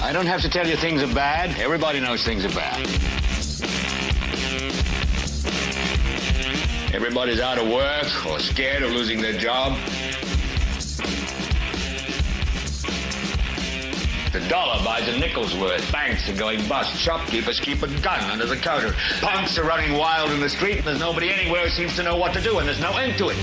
I don't have to tell you things are bad. Everybody knows things are bad. Everybody's out of work or scared of losing their job. The dollar buys a nickel's worth. Banks are going bust. Shopkeepers keep a gun under the counter. Punks are running wild in the street, and there's nobody anywhere who seems to know what to do, and there's no end to it.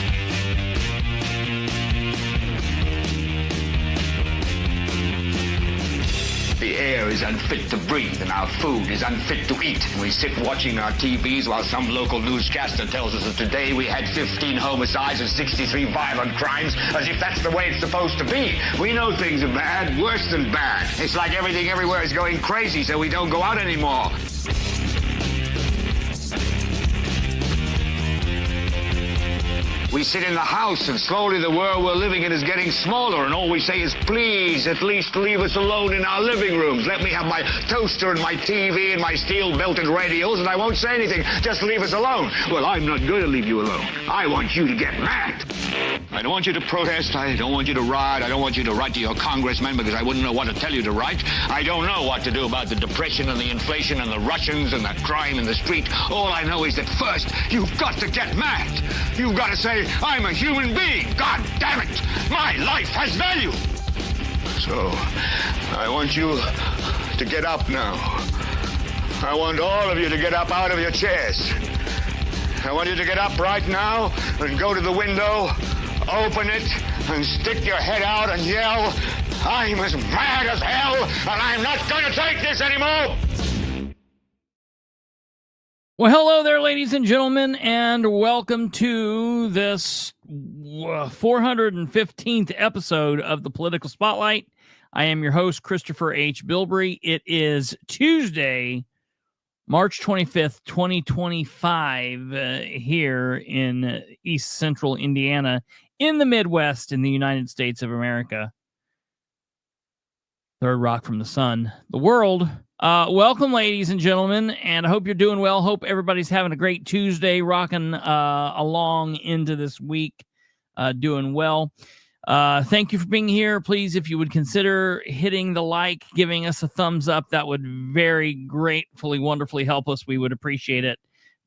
The air is unfit to breathe, and our food is unfit to eat. And we sit watching our TVs while some local newscaster tells us that today we had 15 homicides and 63 violent crimes, as if that's the way it's supposed to be. We know things are bad, worse than bad. It's like everything everywhere is going crazy, so we don't go out anymore. We sit in the house, and slowly the world we're living in is getting smaller, and all we say is, please, at least leave us alone in our living rooms. Let me have my toaster and my TV and my steel-belted radios, and I won't say anything. Just leave us alone. Well, I'm not going to leave you alone. I want you to get mad. I don't want you to protest. I don't want you to riot. I don't want you to write to your congressman, because I wouldn't know what to tell you to write. I don't know what to do about the depression and the inflation and the Russians and the crime in the street. All I know is that first, you've got to get mad. You've got to say, I'm a human being. God damn it. My life has value. So, I want you to get up now. I want all of you to get up out of your chairs. I want you to get up right now and go to the window, open it, and stick your head out and yell, I'm as mad as hell, and I'm not going to take this anymore. Well, hello there, ladies and gentlemen, and welcome to this 415th episode of the Political Spotlight. I am your host, Kristopher H. Bilbrey. It is Tuesday, March 25th, 2025, here in East Central Indiana, in the Midwest, in the United States of America. Third rock from the sun, the world. Welcome, ladies and gentlemen, and I hope you're doing well. Hope everybody's having a great Tuesday, rocking along into this week, doing well. Thank you for being here. Please, if you would consider hitting the like, giving us a thumbs up, that would very gratefully, wonderfully help us. We would appreciate it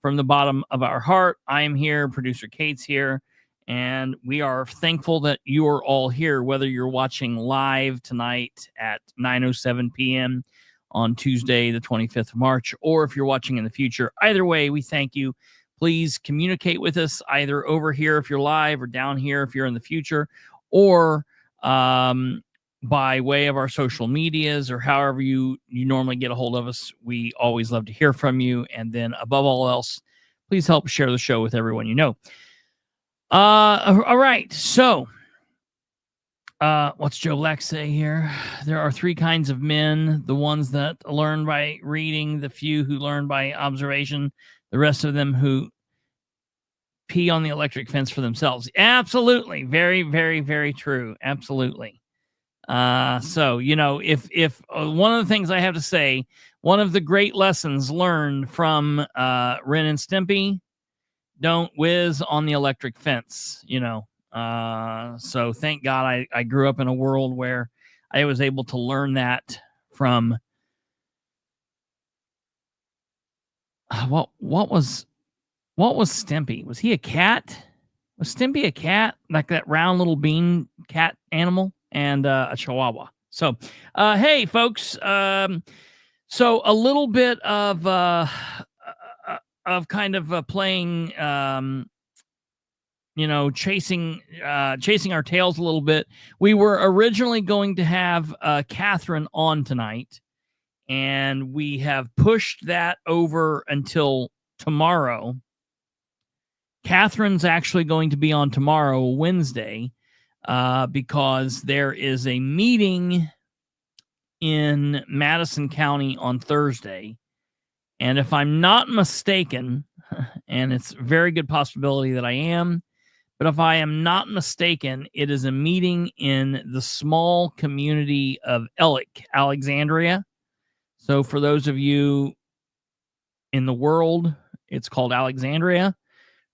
from the bottom of our heart. I am here, producer Kate's here, and we are thankful that you are all here, whether you're watching live tonight at 9:07 p.m., on Tuesday, the 25th of March, or if you're watching in the future. Either way, we thank you. Please communicate with us either over here if you're live or down here if you're in the future, or by way of our social medias or however you normally get a hold of us. We always love to hear from you. And then above all else, please help share the show with everyone you know. All right, so what's Joe Black say here? There are three kinds of men: the ones that learn by reading, the few who learn by observation, the rest of them who pee on the electric fence for themselves. Absolutely. Very, very, very true. Absolutely. So, you know, if one of the things I have to say, one of the great lessons learned from Ren and Stimpy, don't whiz on the electric fence, you know. So thank God I grew up in a world where I was able to learn that from what was Stimpy? Was he a cat? Was Stimpy a cat? Like that round little bean cat animal? And a chihuahua. So hey folks, so a little bit of kind of playing you know, chasing our tails a little bit. We were originally going to have Catherine on tonight, and we have pushed that over until tomorrow. Catherine's actually going to be on tomorrow, Wednesday, because there is a meeting in Madison County on Thursday. And if I'm not mistaken, and it's a very good possibility that I am, but if I am not mistaken, it is a meeting in the small community of Alexandria. So for those of you in the world, it's called Alexandria.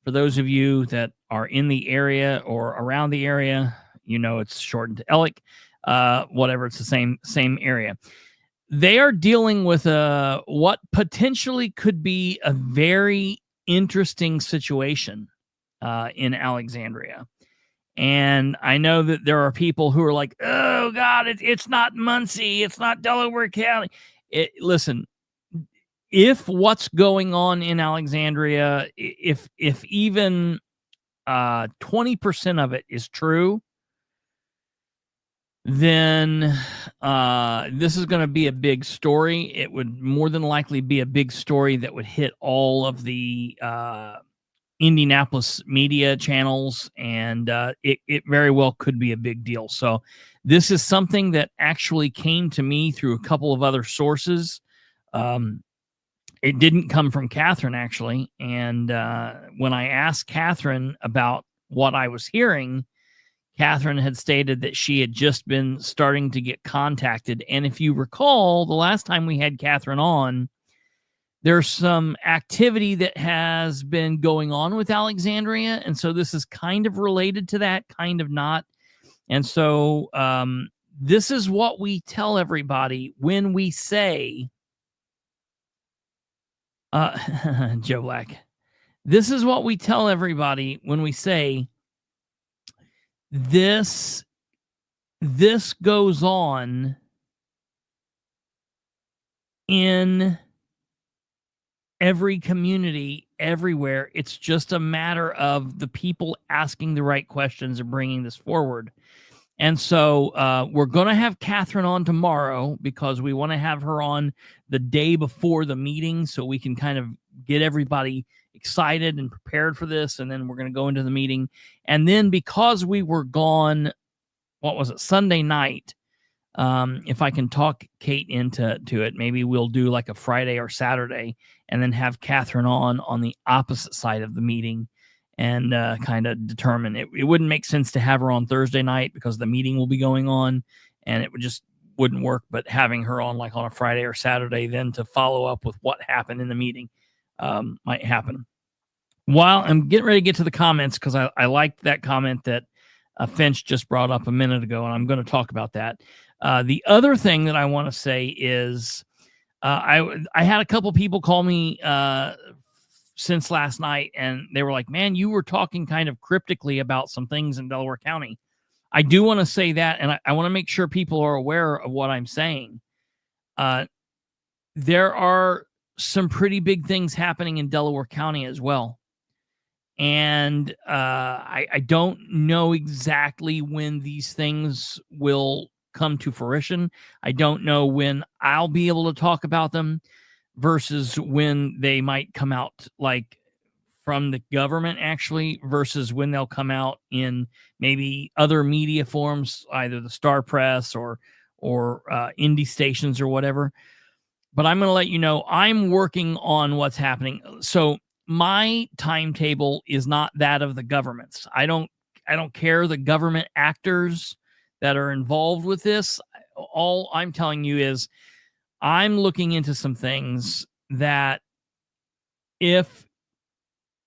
For those of you that are in the area or around the area, you know it's shortened to Alec. Whatever, it's the same area. they are dealing with what potentially could be a very interesting situation in Alexandria. And I know that there are people who are like, oh, God, it's not Muncie. It's not Delaware County. Listen, if what's going on in Alexandria, if even 20% of it is true, then this is going to be a big story. It would more than likely be a big story that would hit all of the Indianapolis media channels, and it very well could be a big deal. So this is something that actually came to me through a couple of other sources. It didn't come from Catherine, actually. And when I asked Catherine about what I was hearing, Catherine had stated that she had just been starting to get contacted. And if you recall, the last time we had Catherine on, there's some activity that has been going on with Alexandria. And so this is kind of related to that, kind of not. And so this is what we tell everybody when we say, Joe Black, this is what we tell everybody when we say, this goes on in every community, everywhere. It's just a matter of the people asking the right questions and bringing this forward. And so we're going to have Catherine on tomorrow because we want to have her on the day before the meeting so we can kind of get everybody excited and prepared for this. And then we're going to go into the meeting. And then because we were gone, what was it, Sunday night, if I can talk Kate into it, maybe we'll do like a Friday or Saturday and then have Catherine on the opposite side of the meeting and kind of determine it. It wouldn't make sense to have her on Thursday night because the meeting will be going on and it wouldn't work. But having her on like on a Friday or Saturday, then to follow up with what happened in the meeting might happen. While I'm getting ready to get to the comments, because I liked that comment that Finch just brought up a minute ago, and I'm going to talk about that. The other thing that I want to say is I had a couple people call me since last night, and they were like, man, you were talking kind of cryptically about some things in Delaware County. I do want to say that, and I want to make sure people are aware of what I'm saying. There are some pretty big things happening in Delaware County as well. And I don't know exactly when these things will come to fruition. I don't know when I'll be able to talk about them versus when they might come out like from the government actually versus when they'll come out in maybe other media forms, either the Star Press or indie stations or whatever. But I'm going to let you know I'm working on what's happening. So my timetable is not that of the government's. I don't care the government actors that are involved with this. All I'm telling you is I'm looking into some things that if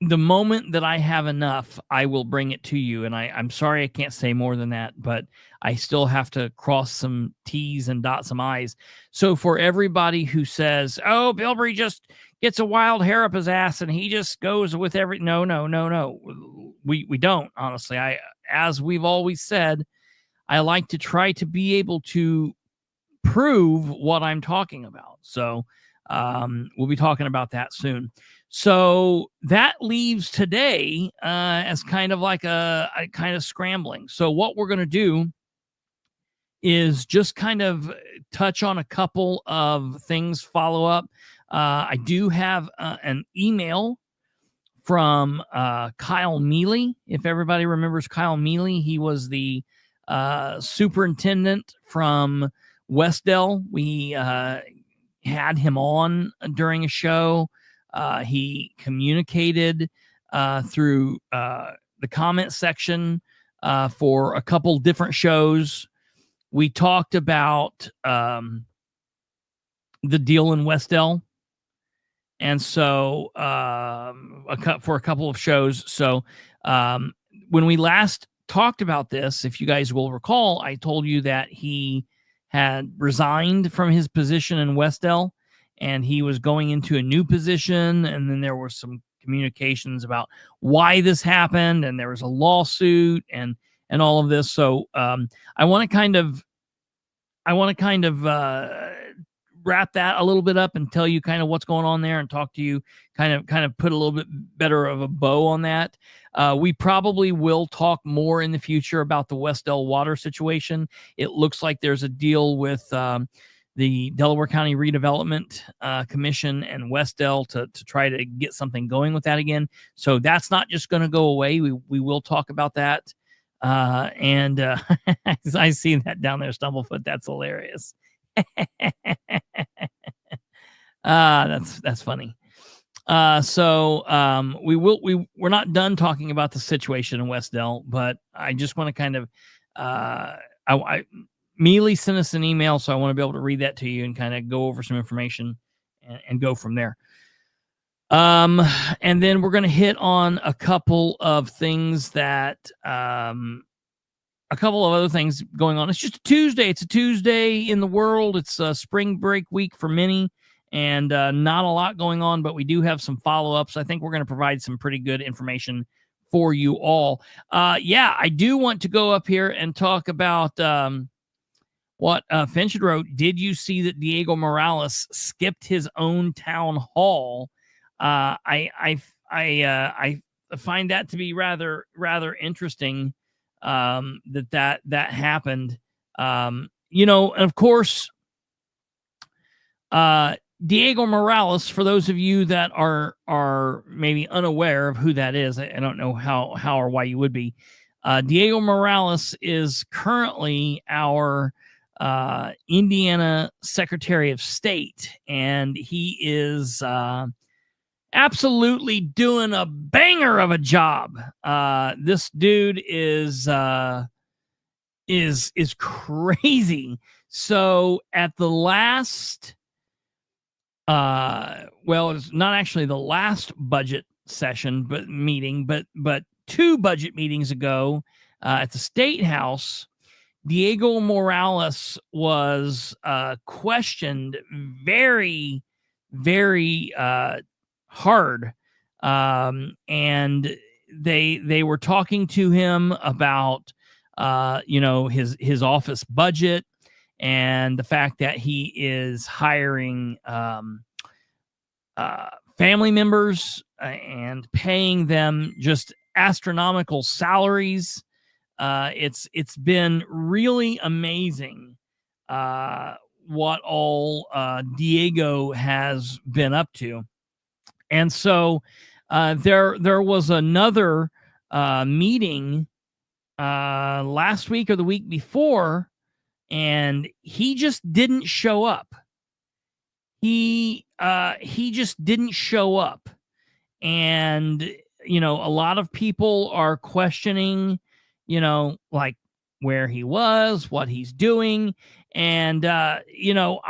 the moment that I have enough, I will bring it to you. And I'm sorry I can't say more than that, but I still have to cross some T's and dot some I's. So for everybody who says, oh, Bilbrey just gets a wild hair up his ass and he just goes with every... No. We don't, honestly. As we've always said, I like to try to be able to prove what I'm talking about. So we'll be talking about that soon. So that leaves today as kind of like a kind of scrambling. So what we're going to do is just kind of touch on a couple of things, follow up. I do have an email from Kyle Mealy. If everybody remembers Kyle Mealy, he was the superintendent from Westdell. We had him on during a show. He communicated through the comment section for a couple different shows. We talked about the deal in Westdell. And so for a couple of shows. So when we last talked about this, if you guys will recall, I told you that he had resigned from his position in Westdell, and he was going into a new position. And then there were some communications about why this happened, and there was a lawsuit and all of this. So I want to kind of wrap that a little bit up and tell you kind of what's going on there, and talk to you, kind of put a little bit better of a bow on that. We probably will talk more in the future about the Westdell water situation. It looks like there's a deal with the Delaware County Redevelopment Commission and Westdell to try to get something going with that again. So that's not just going to go away. We will talk about that. And I see that down there, Stumblefoot. That's hilarious. That's funny. So we're not done talking about the situation in Westdell, but I just want to kind of Mealy sent us an email, so I want to be able to read that to you and kind of go over some information and go from there. And then we're going to hit on a couple of things that a couple of other things going on. It's just a Tuesday. It's a Tuesday in the world. It's a spring break week for many, and not a lot going on, but we do have some follow-ups. I think we're going to provide some pretty good information for you all. Yeah, I do want to go up here and talk about what Finch wrote. Did you see that Diego Morales skipped his own town hall? I find that to be rather interesting. That happened. You know, and of course, Diego Morales, for those of you that are maybe unaware of who that is, I don't know how or why you would be. Diego Morales is currently our Indiana Secretary of State, and he is absolutely doing a banger of a job. This dude is crazy. So at the last, well, it's not actually the last budget session, but meeting, but 2 budget meetings ago, at the State House, Diego Morales was questioned very, very hard, and they were talking to him about you know, his office budget and the fact that he is hiring family members and paying them just astronomical salaries. It's been really amazing what all Diego has been up to. And so there was another meeting last week or the week before, and he just didn't show up. He just didn't show up. And, you know, a lot of people are questioning, you know, like where he was, what he's doing. And, you know,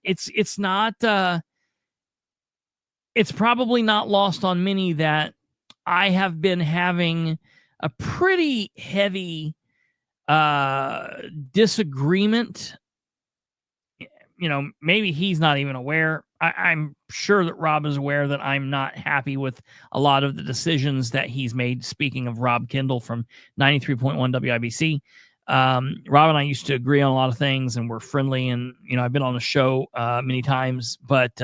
it's not, it's probably not lost on many that I have been having a pretty heavy disagreement. You know, maybe he's not even aware. I'm sure that Rob is aware that I'm not happy with a lot of the decisions that he's made. Speaking of Rob Kendall from 93.1 WIBC, Rob and I used to agree on a lot of things, and we're friendly. And, you know, I've been on the show many times, but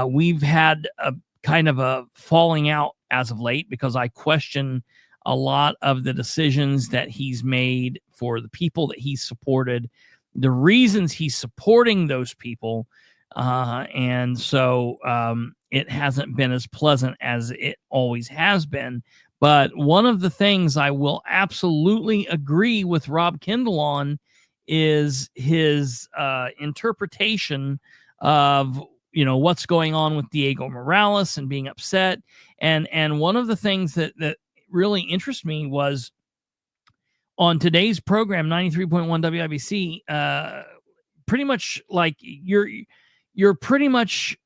we've had a kind of a falling out as of late because I question a lot of the decisions that he's made for the people that he's supported, the reasons he's supporting those people. And so it hasn't been as pleasant as it always has been. But one of the things I will absolutely agree with Rob Kendall on is his interpretation of, you know, what's going on with Diego Morales and being upset. And one of the things that really interests me was on today's program, 93.1 WIBC, pretty much like you're pretty much,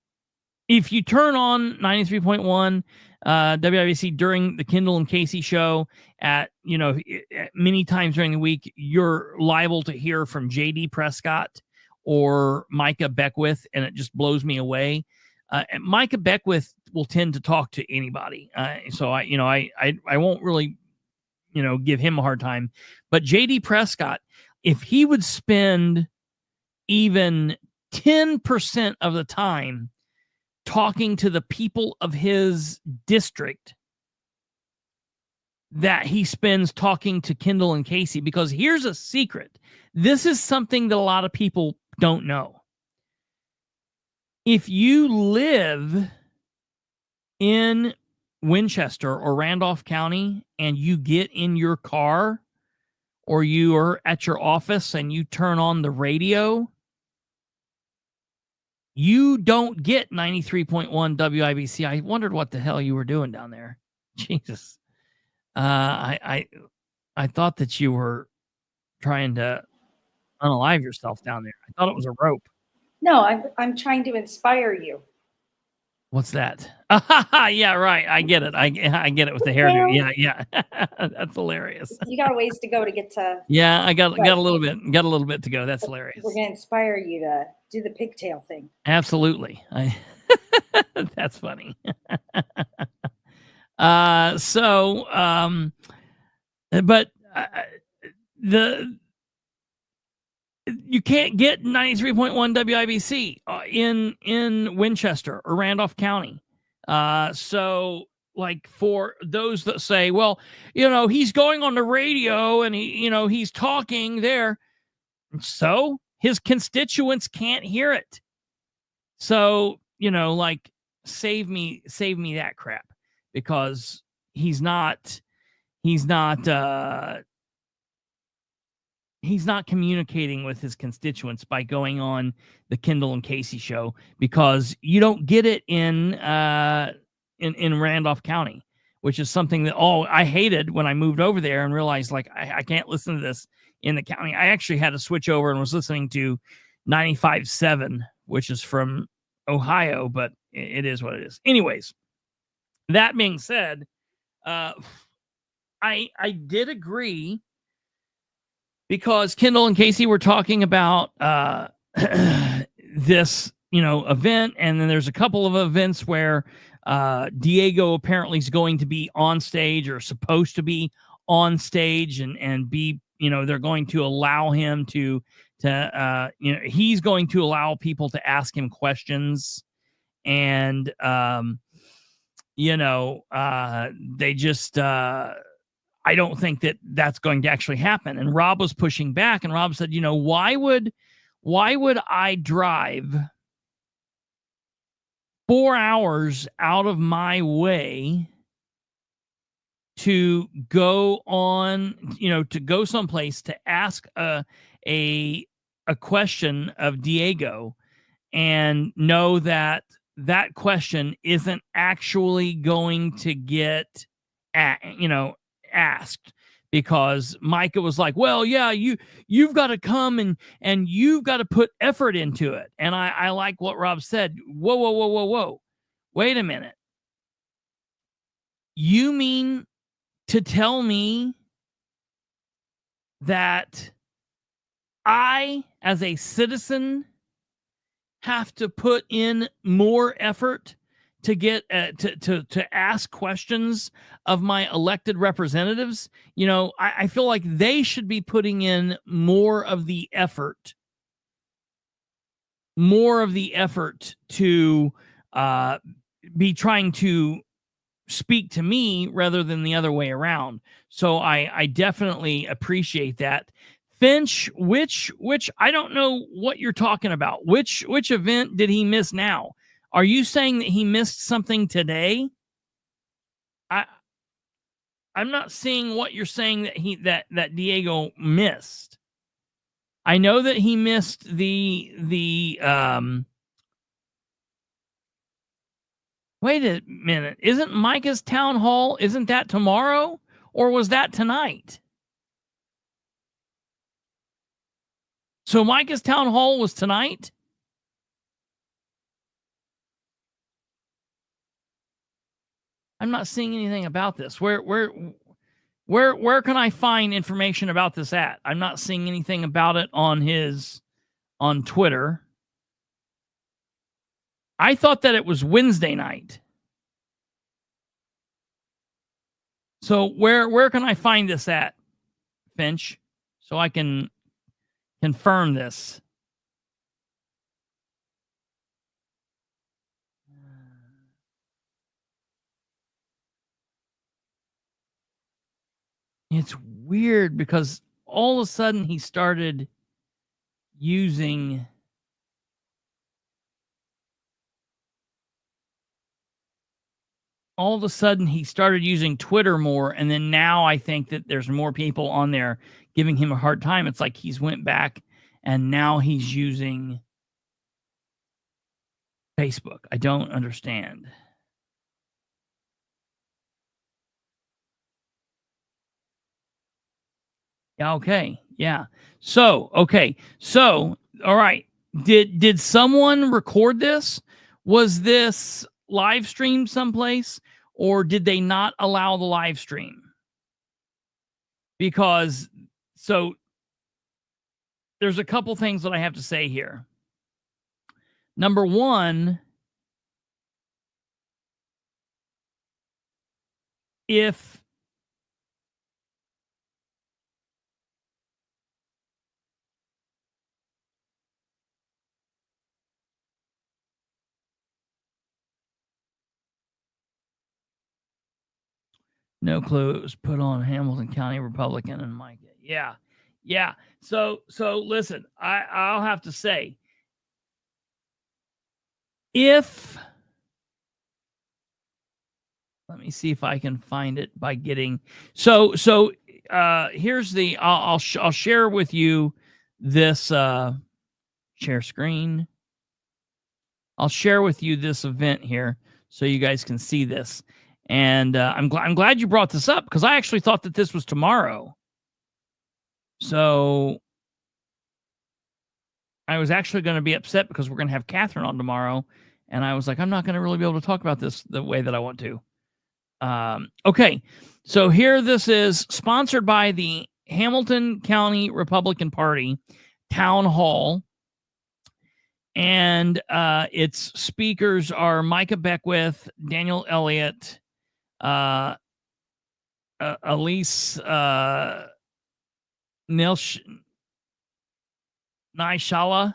if you turn on 93.1, WIBC during the Kendall and Casey show at many times during the week, you're liable to hear from JD Prescott or Micah Beckwith, and it just blows me away. And Micah Beckwith will tend to talk to anybody, so I won't really give him a hard time. But JD Prescott, if he would spend even 10% of the time talking to the people of his district that he spends talking to Kendall and Casey, because here's a secret. This is something that a lot of people don't know. If you live in Winchester or Randolph County and you get in your car or you are at your office and you turn on the radio, you don't get 93.1 WIBC. I wondered what the hell you were doing down there. Jesus. I thought that you were trying to unalive yourself down there. I thought it was a rope. No, I'm trying to inspire you. What's that? Yeah, right. I get it. I get it with the hairdo. Yeah. That's hilarious. You got a ways to go to get to. Yeah, I got a little bit to go. That's hilarious. We're gonna inspire you to do the pigtail thing. Absolutely. That's funny. You can't get 93.1 WIBC in Winchester or Randolph County. So like for those that say, well, he's going on the radio and he's talking there. So his constituents can't hear it. So, like save me that crap, because he's not communicating with his constituents by going on the Kendall and Casey show, because you don't get it in Randolph County, which is something that I hated when I moved over there and realized like I can't listen to this in the county. I actually had to switch over and was listening to 95.7, which is from Ohio, but it is what it is. Anyways, that being said, I did agree, because Kendall and Casey were talking about this, event, and then there's a couple of events where Diego apparently is going to be on stage, or supposed to be on stage, and be, they're going to allow him to he's going to allow people to ask him questions, and they just I don't think that that's going to actually happen. And Rob was pushing back, and Rob said, why would I drive 4 hours out of my way to go on, to go someplace to ask a question of Diego, and know that question isn't actually going to get asked, because Micah was like, well, yeah, you've got to come and you've got to put effort into it. And I like what Rob said. Whoa. Wait a minute. You mean to tell me that I, as a citizen, have to put in more effort to get to ask questions of my elected representatives? I feel like they should be putting in more of the effort to be trying to speak to me rather than the other way around. So I definitely appreciate that. Finch, which I don't know what you're talking about. Which event did he miss now? Are you saying that he missed something today? I'm not seeing what you're saying that Diego missed. I know that he missed the wait a minute. Isn't Micah's town hall, isn't that tomorrow? Or was that tonight? So Micah's town hall was tonight? I'm not seeing anything about this. Where can I find information about this at? I'm not seeing anything about it on Twitter. I thought that it was Wednesday night. So where can I find this at, Finch, so I can confirm this? It's weird because all of a sudden he started using Twitter more, and then now I think that there's more people on there giving him a hard time. It's like he's went back and now he's using Facebook. I don't understand. Yeah, okay. Yeah. So, okay. So, all right. Did someone record this? Was this live streamed someplace, or did they not allow the live stream? Because so there's a couple things that I have to say here. Number one, if no clue, it was put on Hamilton County Republican and Mike. Yeah. Yeah. So listen, I'll have to say, if let me see if I can find it by getting so here's the I'll share with you this share screen. I'll share with you this event here so you guys can see this. And I'm glad you brought this up because I actually thought that this was tomorrow. So I was actually going to be upset because we're going to have Catherine on tomorrow. And I was like, I'm not going to really be able to talk about this the way that I want to. Okay. So here this is sponsored by the Hamilton County Republican Party Town Hall. And its speakers are Micah Beckwith, Daniel Elliott, Elise Naishala,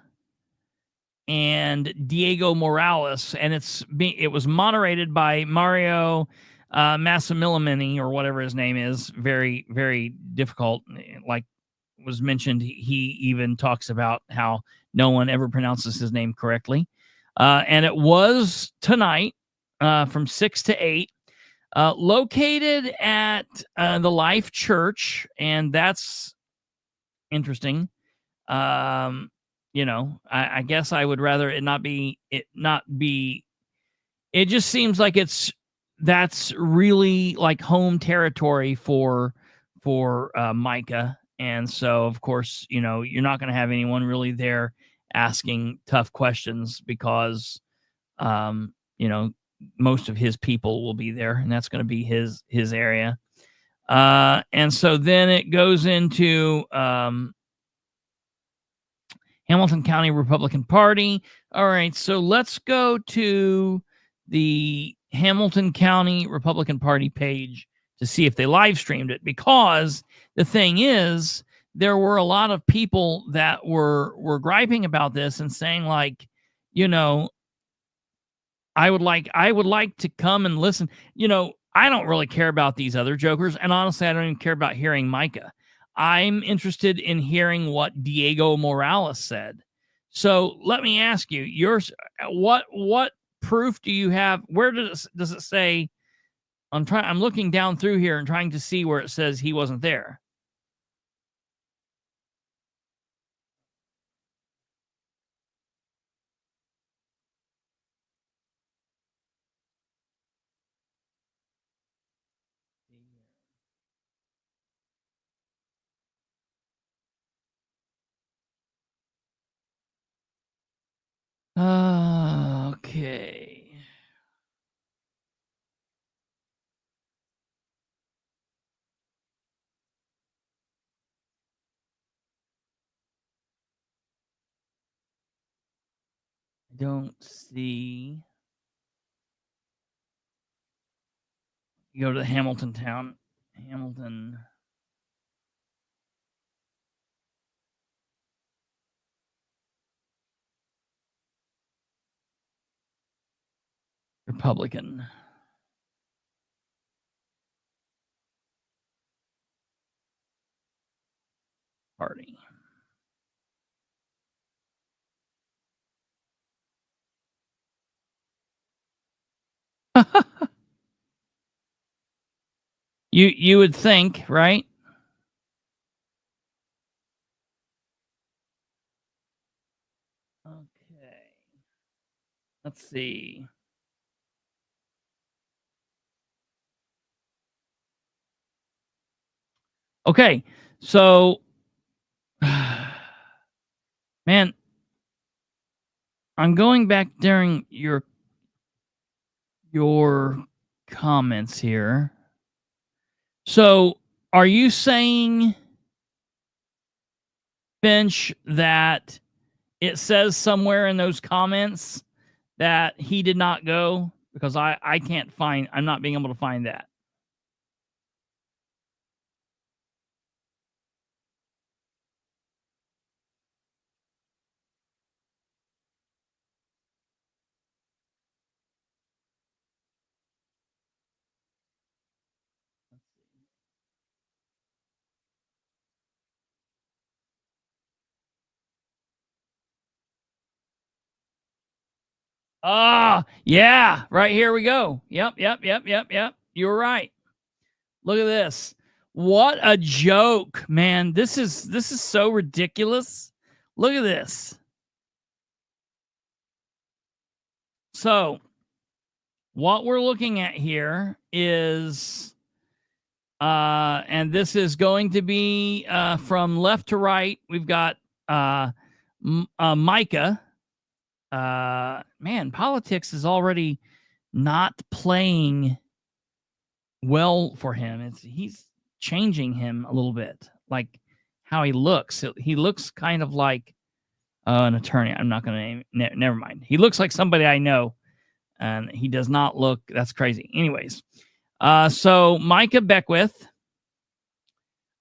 and Diego Morales, and it was moderated by Mario Massimiliani, or whatever his name is. Very, very difficult. Like was mentioned, he even talks about how no one ever pronounces his name correctly. And it was tonight from 6 to 8. Located at the Life Church, and that's interesting. You know, I guess I would rather it not be. It just seems like that's really like home territory for Micah, and so of course, you know, you're not going to have anyone really there asking tough questions because, you know, most of his people will be there, and that's going to be his area. And so then it goes into Hamilton County Republican Party. All right, so let's go to the Hamilton County Republican Party page to see if they live streamed it, because the thing is, there were a lot of people that were griping about this and saying, like, you know, I would like to come and listen. You know, I don't really care about these other jokers, and honestly, I don't even care about hearing Micah. I'm interested in hearing what Diego Morales said. So let me ask you, what proof do you have? Where does it say? I'm looking down through here and trying to see where it says he wasn't there. Okay. don't see. You go to the Hamilton town. Hamilton. Republican. Party. You would think, right? Okay. Let's see. Okay. So man, I'm going back during your comments here. So, are you saying, Finch, that it says somewhere in those comments that he did not go? Because I can't find, I'm not being able to find that. Ah, yeah, right here we go. Yep. You're right. Look at this. What a joke, man. This is so ridiculous. Look at this. So, what we're looking at here is and this is going to be from left to right. We've got Micah. Man, politics is already not playing well for him. He's changing him a little bit, like how he looks. He looks kind of like an attorney. I'm not going to never mind. He looks like somebody I know, and he does not look. That's crazy. Anyways, so Micah Beckwith,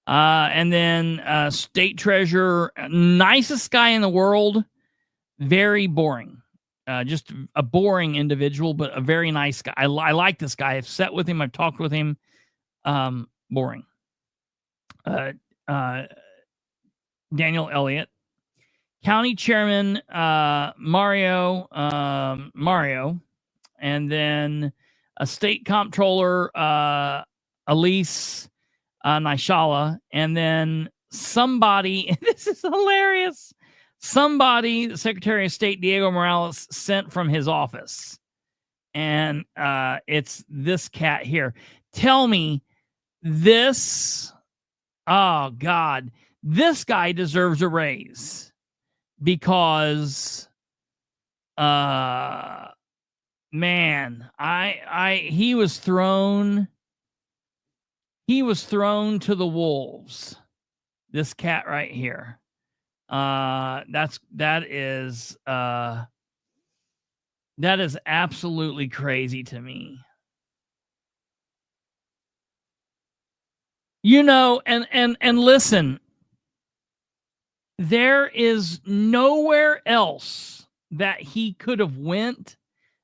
and then state treasurer, nicest guy in the world. Very boring. Just a boring individual, but a very nice guy. I like this guy. I've sat with him. I've talked with him. Boring. Daniel Elliott. County chairman, Mario. And then a state comptroller, Elise Nishala. And then somebody, this is hilarious. Somebody, the Secretary of State Diego Morales, sent from his office. And it's this cat here. Tell me this. Oh, God. This guy deserves a raise because, man, he was thrown to the wolves. This cat right here. That is absolutely crazy to me. You know, and listen, there is nowhere else that he could have went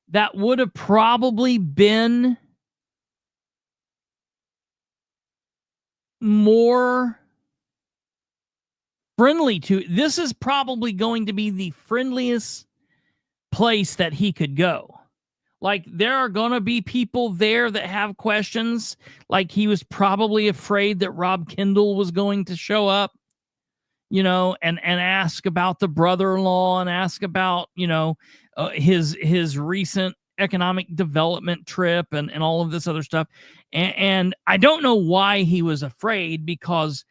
that would have probably been more friendly to. This is probably going to be the friendliest place that he could go. Like, there are going to be people there that have questions. Like, he was probably afraid that Rob Kendall was going to show up, you know, and ask about the brother-in-law and ask about, you know, his recent economic development trip and all of this other stuff. And I don't know why he was afraid, because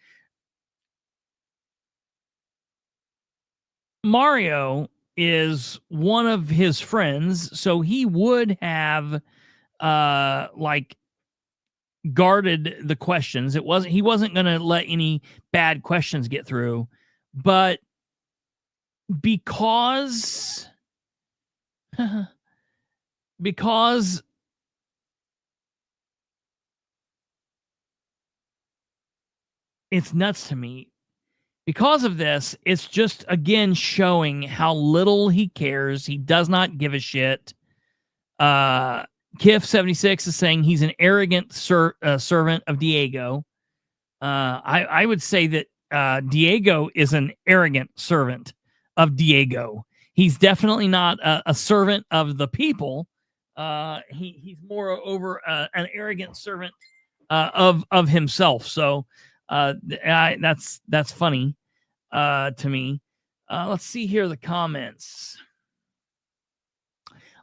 Mario is one of his friends, so he would have like guarded the questions. He wasn't going to let any bad questions get through, but because because it's nuts to me. Because of this, it's just, again, showing how little he cares. He does not give a shit. Kiff76 is saying he's an arrogant servant of Diego. I would say that Diego is an arrogant servant of Diego. He's definitely not a servant of the people. He's moreover an arrogant servant of himself. So that's funny to me. Let's see here the comments.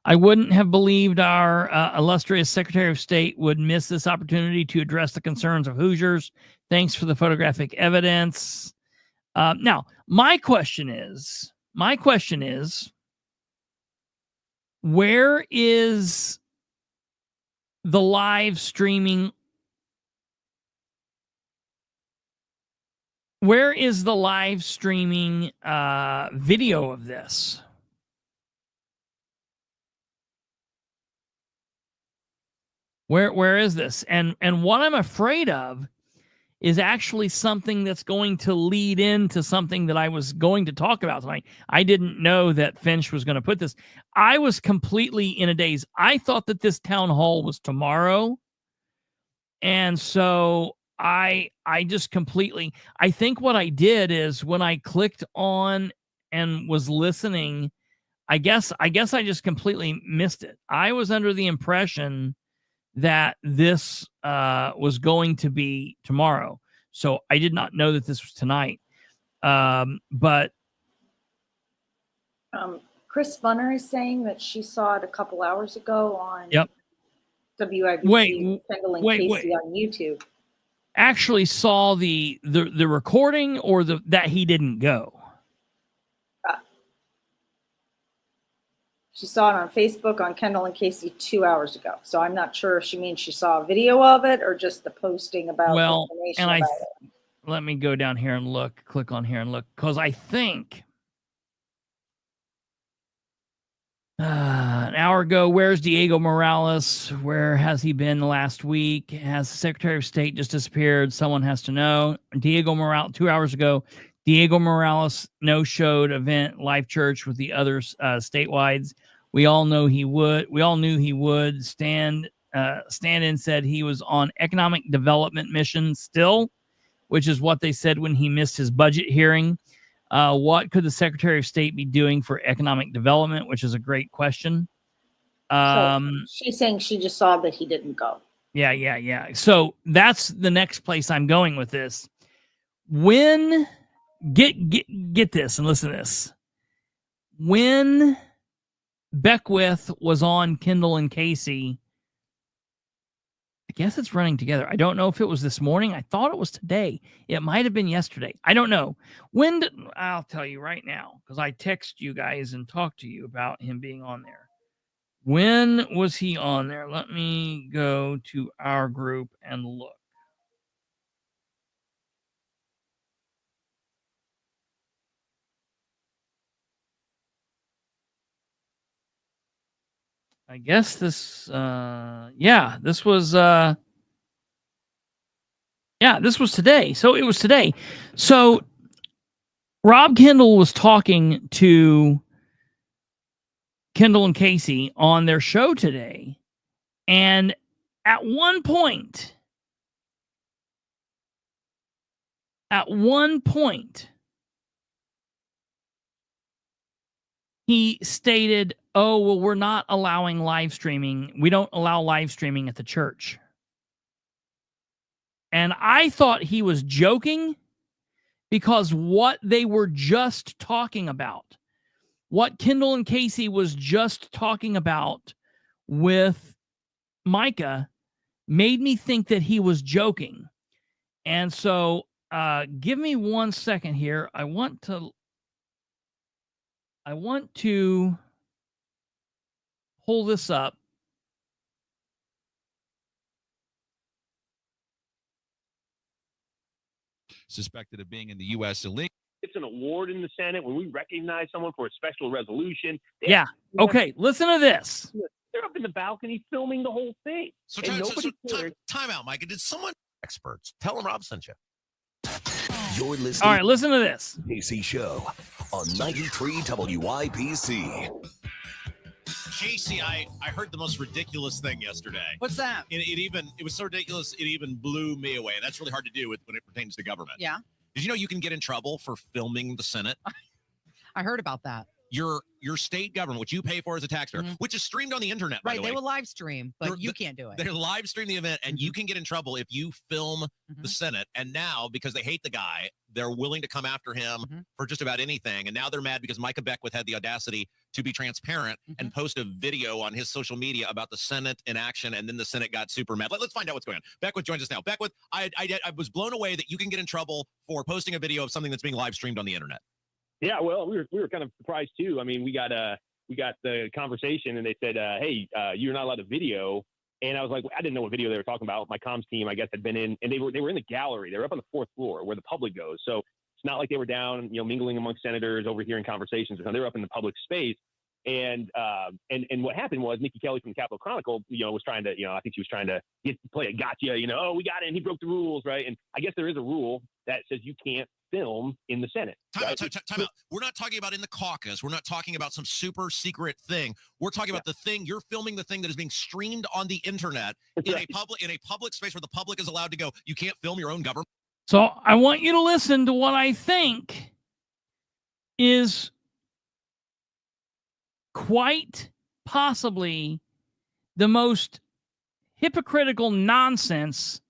I wouldn't have believed our illustrious Secretary of State would miss this opportunity to address the concerns of Hoosiers. Thanks for the photographic evidence. Now, my question is, where is the live streaming? Where is the live streaming video of this? Where is this? And what I'm afraid of is actually something that's going to lead into something that I was going to talk about tonight. I didn't know that Finch was going to put this. I was completely in a daze. I thought that this town hall was tomorrow. And so I just completely, I think what I did is when I clicked on and was listening, I guess I just completely missed it. I was under the impression that this was going to be tomorrow. So I did not know that this was tonight. But Chris Bunner is saying that she saw it a couple hours ago on WIBC Kendall and Casey on YouTube. Actually saw the recording or that he didn't go? She saw it on Facebook on Kendall and Casey 2 hours ago. So I'm not sure if she means she saw a video of it or just the posting about the information about it. Let me go down here and look, click on here and look, because I think an hour ago, where's Diego Morales? Where has he been the last week? Has the Secretary of State just disappeared? Someone has to know. Diego Morales, 2 hours ago, Diego Morales no-showed event Life Church with the others statewide. We all know he would. We all knew he would. Stand-in said he was on economic development mission still, which is what they said when he missed his budget hearing. What could the Secretary of State be doing for economic development, which is a great question. So she's saying she just saw that he didn't go. Yeah. So that's the next place I'm going with this. When get this and listen to this. When Beckwith was on Kendall and Casey, I guess it's running together. I don't know if it was this morning. I thought it was today. It might have been yesterday. I don't know. I'll tell you right now, because I text you guys and talk to you about him being on there. When was he on there? Let me go to our group and look. I guess this, this was, this was today. So it was today. So Rob Kendall was talking to Kendall and Casey on their show today. And at one point, he stated, oh, well, we're not allowing live streaming. We don't allow live streaming at the church. And I thought he was joking because what they were just talking about, what Kendall and Casey was just talking about with Micah, made me think that he was joking. And so give me 1 second here. I want to pull this up. Suspected of being in the U.S. illegal. gets an award in the Senate, when we recognize someone for a special resolution. Yeah. Okay. Listen to this. They're up in the balcony filming the whole thing. So time out, Micah. Did someone experts tell them Rob sent you? You're listening. All right. Listen to this. Casey Show on 93 WIPC. Casey, I heard the most ridiculous thing yesterday. What's that? It was so ridiculous it even blew me away. That's really hard to do when it pertains to government. Yeah. Did you know you can get in trouble for filming the Senate? I heard about that. Your state government, which you pay for as a taxpayer, which is streamed on the internet, by the way. They will live stream, but you can't do it. They live stream the event, and you can get in trouble if you film the Senate. And now, because they hate the guy, they're willing to come after him for just about anything. And now they're mad because Micah Beckwith had the audacity to be transparent and post a video on his social media about the Senate in action, and then the Senate got super mad. Let's find out what's going on. Beckwith joins us now. Beckwith, I was blown away that you can get in trouble for posting a video of something that's being live streamed on the internet. Yeah, well, we were kind of surprised too. I mean, we got the conversation, and they said, "Hey, you're not allowed to video." And I was like, I didn't know what video they were talking about. My comms team, I guess, had been in, and they were in the gallery. They were up on the fourth floor where the public goes. So it's not like they were down, mingling amongst senators, overhearing conversations. They were up in the public space. And what happened was Nikki Kelly from the Capitol Chronicle, was trying to, I think she was trying to play a gotcha, oh, we got it, and he broke the rules, right? And I guess there is a rule that says you can't film in the Senate. Time out. We're not talking about in the caucus. We're not talking about some super secret thing. We're talking about the thing. You're filming the thing that is being streamed on the internet in a public space where the public is allowed to go. You can't film your own government. So I want you to listen to what I think is quite possibly the most hypocritical nonsense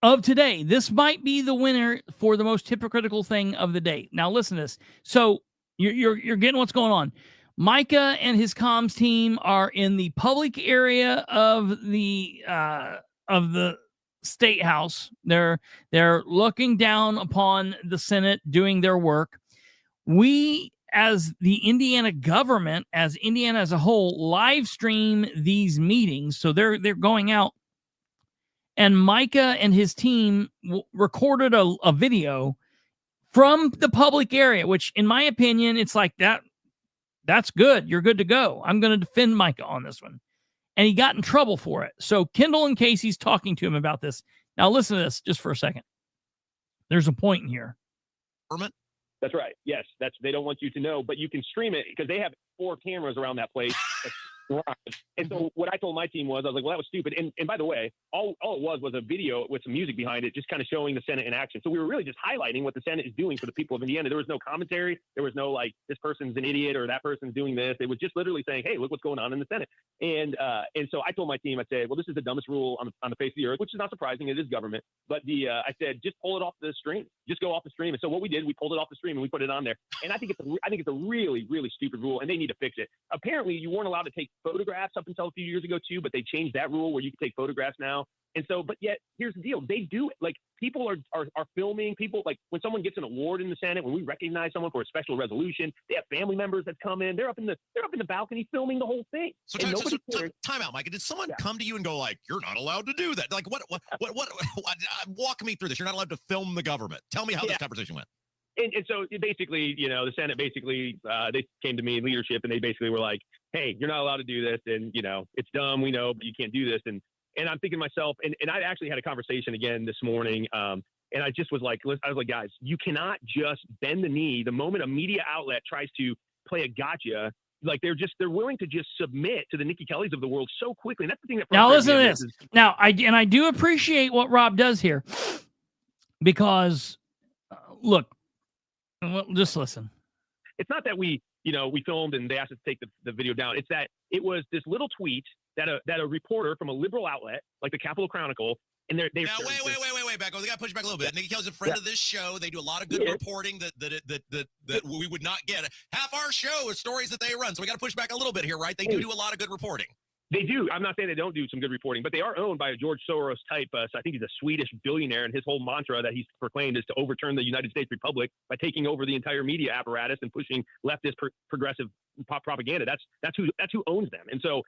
of today. This might be the winner for the most hypocritical thing of the day. Now listen to this. So you're getting what's going on. Micah and his comms team are in the public area of the State House. They're looking down upon the Senate doing their work. We, as the Indiana government, as Indiana as a whole, live stream these meetings. So they're going out, and Micah and his team recorded a video from the public area, which in my opinion, it's like that's good. You're good to go. I'm going to defend Micah on this one. And he got in trouble for it. So Kendall and Casey's talking to him about this. Now listen to this just for a second. There's a point in here. That's right. Yes, they don't want you to know, but you can stream it because they have 4 cameras around that place. And so what I told my team was, I was like, well, that was stupid. And by the way, all it was a video with some music behind it, just kind of showing the Senate in action. So we were really just highlighting what the Senate is doing for the people of Indiana. There was no commentary. There was no like, this person's an idiot or that person's doing this. It was just literally saying, hey, look what's going on in the Senate. And so I told my team, I said, well, this is the dumbest rule on the face of the earth, which is not surprising. It is government. But I said, just pull it off the stream. Just go off the stream. And so what we did, we pulled it off the stream and we put it on there. And I think it's a really, really stupid rule, and they need to fix it. Apparently, you weren't allowed to take photographs up until a few years ago too, but they changed that rule where you can take photographs now. And so, but yet here's the deal. They do it. Like people are filming people. Like when someone gets an award in the Senate, when we recognize someone for a special resolution, they have family members that come in. They're up in the balcony filming the whole thing. So time out, Micah. Did someone come to you and go like, you're not allowed to do that? Like what walk me through this. You're not allowed to film the government. Tell me how this conversation went. And so basically, the Senate they came to me in leadership and they basically were like, hey, you're not allowed to do this. And, it's dumb. We know, but you can't do this. And I'm thinking to myself, and I actually had a conversation again this morning. And I just was like, guys, you cannot just bend the knee the moment a media outlet tries to play a gotcha. Like they're willing to just submit to the Nikki Kellys of the world so quickly. And that's the thing that now listen to this. Now I do appreciate what Rob does here because look, well, just listen. It's not that we filmed and they asked us to take the video down. It's that it was this little tweet that a reporter from a liberal outlet like the Capitol Chronicle, and wait, back. We got to push back a little bit. Nikki Kelly's a friend of this show. They do a lot of good reporting that we would not get. Half our show is stories that they run, so we got to push back a little bit here, right? They do a lot of good reporting. They do. I'm not saying they don't do some good reporting, but they are owned by a George Soros type. So I think he's a Swedish billionaire, and his whole mantra that he's proclaimed is to overturn the United States Republic by taking over the entire media apparatus and pushing leftist progressive propaganda. That's who owns them. And so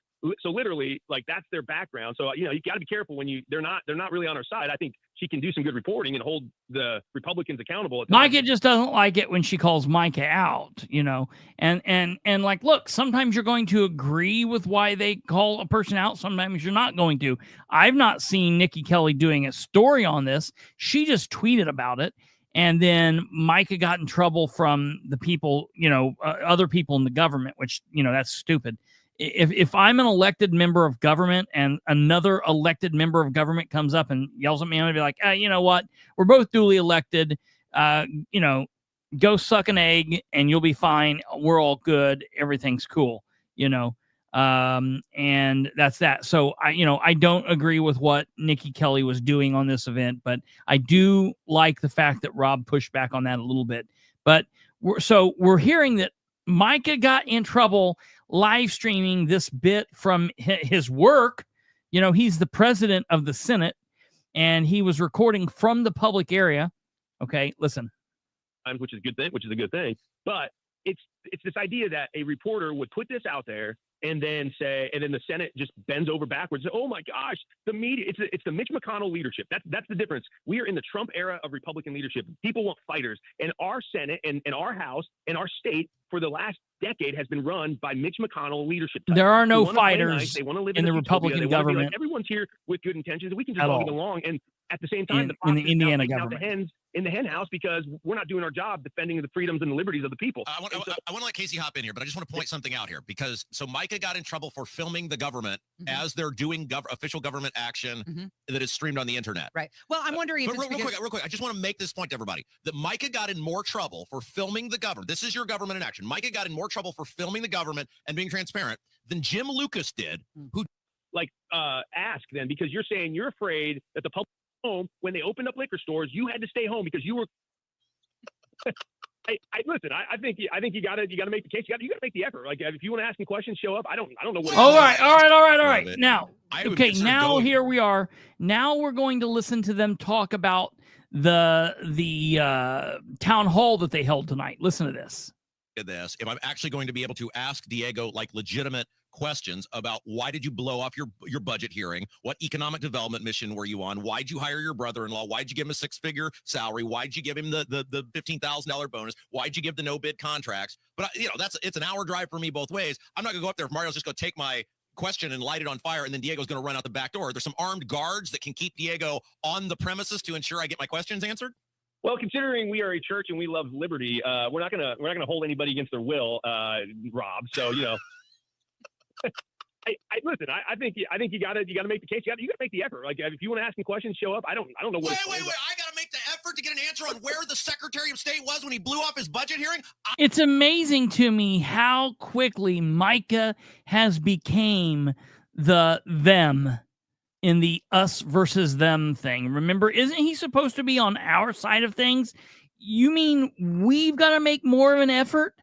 literally, like that's their background. So you got to be careful when they're not really on our side. I think she can do some good reporting and hold the Republicans accountable. At Micah just doesn't like it when she calls Micah out, and like, look, sometimes you're going to agree with why they call a person out. Sometimes you're not going to. I've not seen Nikki Kelly doing a story on this. She just tweeted about it. And then Micah got in trouble from the people, other people in the government, which, that's stupid. If I'm an elected member of government and another elected member of government comes up and yells at me, I'm gonna be like, you know what? We're both duly elected. Go suck an egg and you'll be fine. We're all good. Everything's cool. And that's that. So I don't agree with what Nikki Kelly was doing on this event, but I do like the fact that Rob pushed back on that a little bit. But we're hearing that Micah got in trouble live streaming this bit from his work. He's the president of the Senate and he was recording from the public area. Okay, listen. Which is a good thing. But it's this idea that a reporter would put this out there and then the Senate just bends over backwards. Oh my gosh, the media, it's the Mitch McConnell leadership. That's the difference. We are in the Trump era of Republican leadership. People want fighters. And our Senate and our House and our state for the last decade has been run by Mitch McConnell leadership types. There are no fighters nice. They want to live in the Republican government. Like, everyone's here with good intentions and we can just all get along. And at the same time, in the Indiana government. In the hen house because we're not doing our job defending the freedoms and the liberties of the people. I want to let Casey hop in here, but I just want to point something out here because Micah got in trouble for filming the government as they're doing official government action that is streamed on the internet. Right. Well, I'm wondering if real quick. I just want to make this point to everybody that Micah got in more trouble for filming the government. This is your government in action. Micah got in more trouble for filming the government and being transparent than Jim Lucas did, who ask then because you're saying you're afraid that the public home when they opened up liquor stores, you had to stay home because you were. Listen. I think you got to make the case. You got to make the effort. Like if you want to ask me questions, show up. I don't know what. All right. Now, here we are. Now we're going to listen to them talk about the town hall that they held tonight. Listen to this. If I'm actually going to be able to ask Diego legitimate questions about why did you blow off your budget hearing? What economic development mission were you on? Why'd you hire your brother-in-law? Why'd you give him a 6-figure salary? Why'd you give him the $15,000 bonus? Why'd you give the no bid contracts? But it's an hour drive for me both ways. I'm not gonna go up there if Mario's just gonna take my question and light it on fire and then Diego's gonna run out the back door. There's some armed guards that can keep Diego on the premises to ensure I get my questions answered. Well, considering we are a church and we love liberty, we're not gonna hold anybody against their will, Rob. So listen. I think you gotta make the case. You gotta make the effort. Like if you want to ask me questions, show up. I don't know what. Wait! I gotta make the effort to get an answer on where the Secretary of State was when he blew off his budget hearing. It's amazing to me how quickly Micah has became the them in the us versus them thing. Remember, isn't he supposed to be on our side of things? You mean we've got to make more of an effort?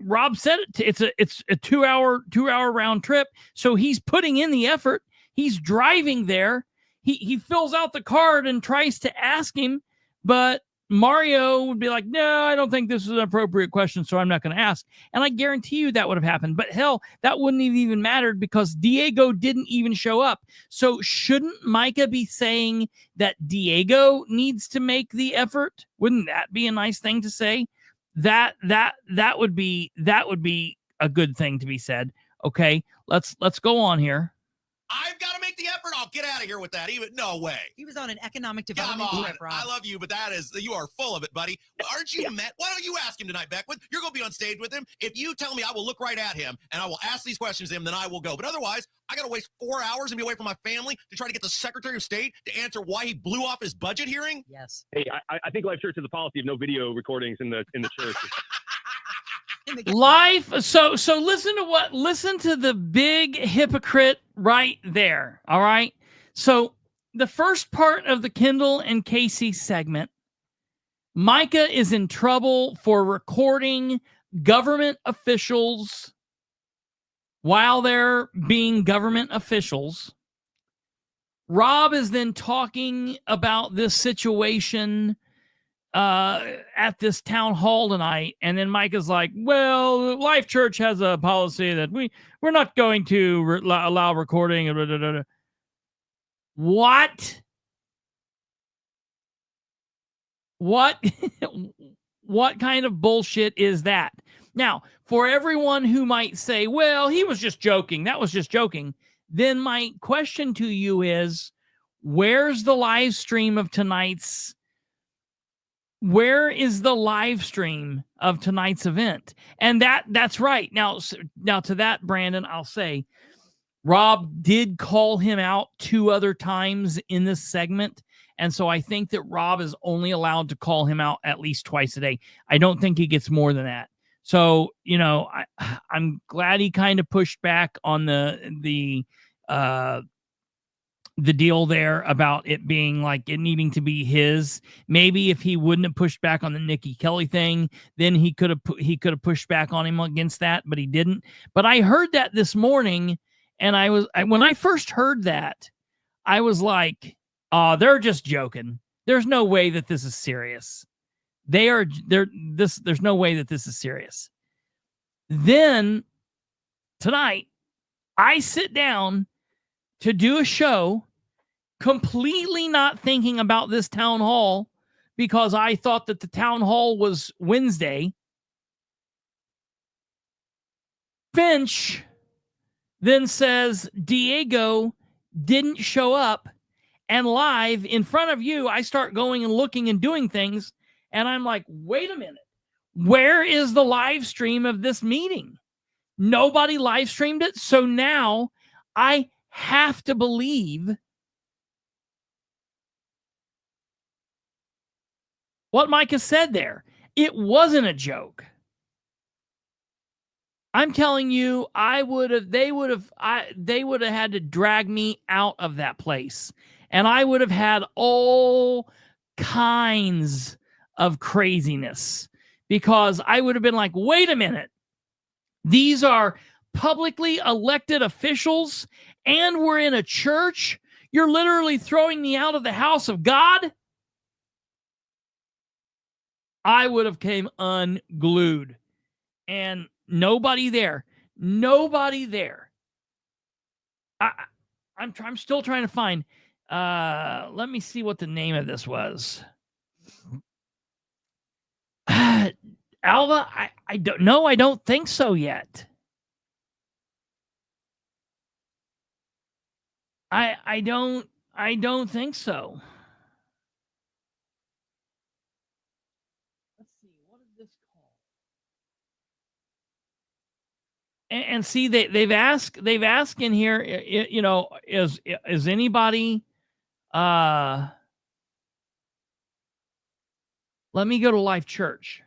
Rob said it's a 2-hour round trip. So he's putting in the effort. He's driving there. He fills out the card and tries to ask him, but Mario would be like, no, I don't think this is an appropriate question, so I'm not going to ask. And I guarantee you that would have happened. But hell, that wouldn't have even mattered because Diego didn't even show up. So shouldn't Micah be saying that Diego needs to make the effort? Wouldn't that be a nice thing to say? That would be a good thing to be said. Okay, let's go on here. I've got to make the effort. I'll get out of here with that. No way. He was on an economic development trip, Rob. I love you, but you are full of it, buddy. Aren't you met? Why don't you ask him tonight, Beckwith? You're going to be on stage with him. If you tell me I will look right at him and I will ask these questions to him, then I will go. But otherwise, I got to waste 4 hours and be away from my family to try to get the Secretary of State to answer why he blew off his budget hearing? Yes. Hey, I think Life Church has a policy of no video recordings in the church. Life. So listen to the big hypocrite right there. All right. So the first part of the Kendall and Casey segment, Micah is in trouble for recording government officials while they're being government officials. Rob is then talking about this situation at this town hall tonight, and then Mike is like, well, Life Church has a policy that we're not going to allow recording. What? What kind of bullshit is that? Now, for everyone who might say, well, he was just joking, that was just joking, then my question to you is, where's the live stream of tonight's where is the live stream of tonight's event? And that's right. Now to that, Brandon, I'll say Rob did call him out 2 other times in this segment. And so I think that Rob is only allowed to call him out at least twice a day. I don't think he gets more than that. So, I'm glad he kind of pushed back on the deal there about it being like it needing to be his. Maybe if he wouldn't have pushed back on the Nikki Kelly thing, then he could have pushed back on him against that, but he didn't. But I heard that this morning, and when I first heard that, I was like, "Oh, they're just joking. There's no way that this is serious. There's no way that this is serious." Then tonight, I sit down to do a show completely not thinking about this town hall because I thought that the town hall was Wednesday. Finch then says Diego didn't show up, and live in front of you, I start going and looking and doing things, and I'm like, wait a minute. Where is the live stream of this meeting? Nobody live streamed it, so now I have to believe what Micah said there. It wasn't a joke. I'm telling you, they would have had to drag me out of that place. And I would have had all kinds of craziness because I would have been like, wait a minute. These are publicly elected officials and we're in a church. You're literally throwing me out of the house of God. I would have came unglued, and nobody there. I'm still trying to find. Let me see what the name of this was. Alva, I don't know. I don't think so yet. I don't think so. Let's see. What is this called? And see, they've asked in here, is anybody? Let me go to Life Church.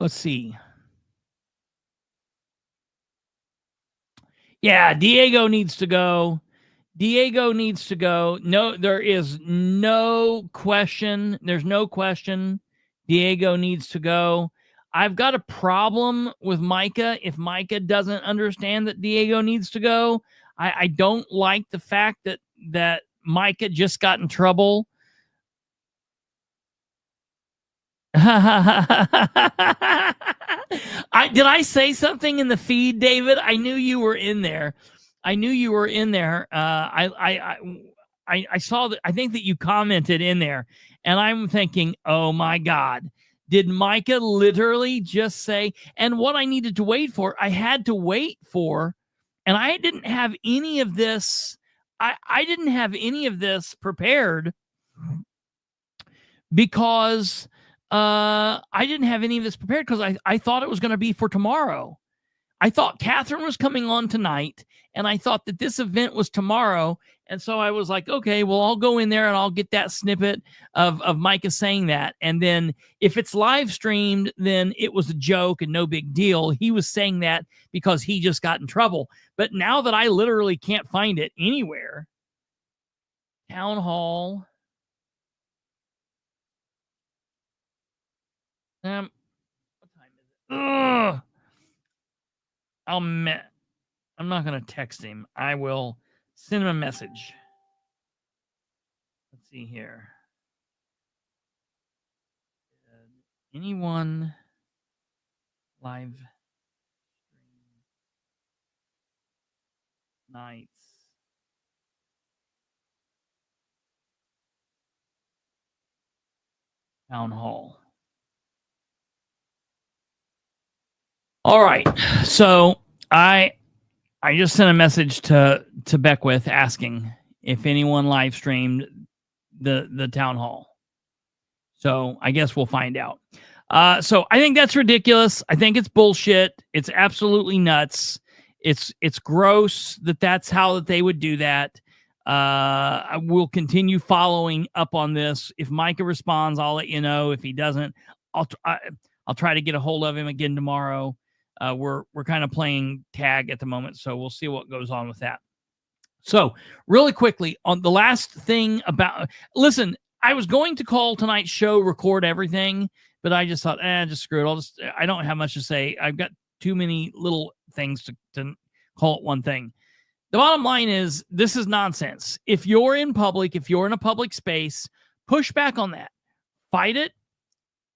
Let's see. Yeah, Diego needs to go. No, there is no question. There's no question. Diego needs to go. I've got a problem with Micah. If Micah doesn't understand that Diego needs to go, I don't like the fact that Micah just got in trouble. Did I say something in the feed, David? I knew you were in there. I saw that. I think that you commented in there, and I'm thinking, oh my God, did Micah literally just say? And what I needed to wait for, I had to wait for, and I didn't have any of this. I didn't have any of this prepared because I didn't have any of this prepared because I thought it was going to be for tomorrow. I thought Catherine was coming on tonight, and I thought that this event was tomorrow. And so I was like, okay, well, I'll go in there and I'll get that snippet of Micah saying that. And then if it's live streamed, then it was a joke and no big deal. He was saying that because he just got in trouble. But now that I literally can't find it anywhere, Town Hall. What time is it? Ugh. I'm not going to text him. I will send him a message. Let's see here. Anyone live nights. Town hall. All right. So I just sent a message to Beckwith asking if anyone live streamed the town hall. So I guess we'll find out. So I think that's ridiculous. I think it's bullshit. It's absolutely nuts. It's gross that's how that they would do that. I will continue following up on this. If Micah responds, I'll let you know. If he doesn't, I'll try to get a hold of him again tomorrow. We're kind of playing tag at the moment, so we'll see what goes on with that. So really quickly on the last thing about, listen, I was going to call tonight's show, record everything, but I just thought, just screw it. I don't have much to say. I've got too many little things to call it one thing. The bottom line is this is nonsense. If you're in public, if you're in a public space, push back on that. Fight it.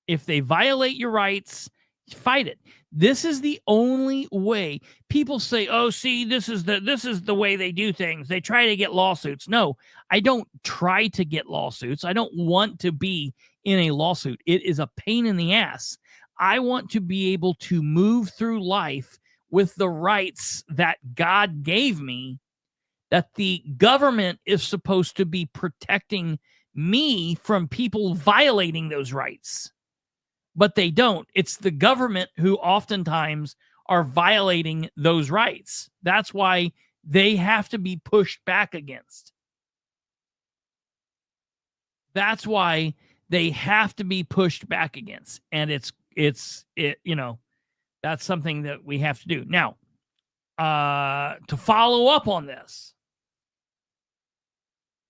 If they violate your rights, fight it. This is the only way. People say, "Oh, see, this is the way they do things. They try to get lawsuits." No, I don't try to get lawsuits. I don't want to be in a lawsuit. It is a pain in the ass. I want to be able to move through life with the rights that God gave me, that the government is supposed to be protecting me from people violating those rights. But they don't. It's the government who oftentimes are violating those rights. That's why they have to be pushed back against. That's why they have to be pushed back against. And it's that's something that we have to do. Now, to follow up on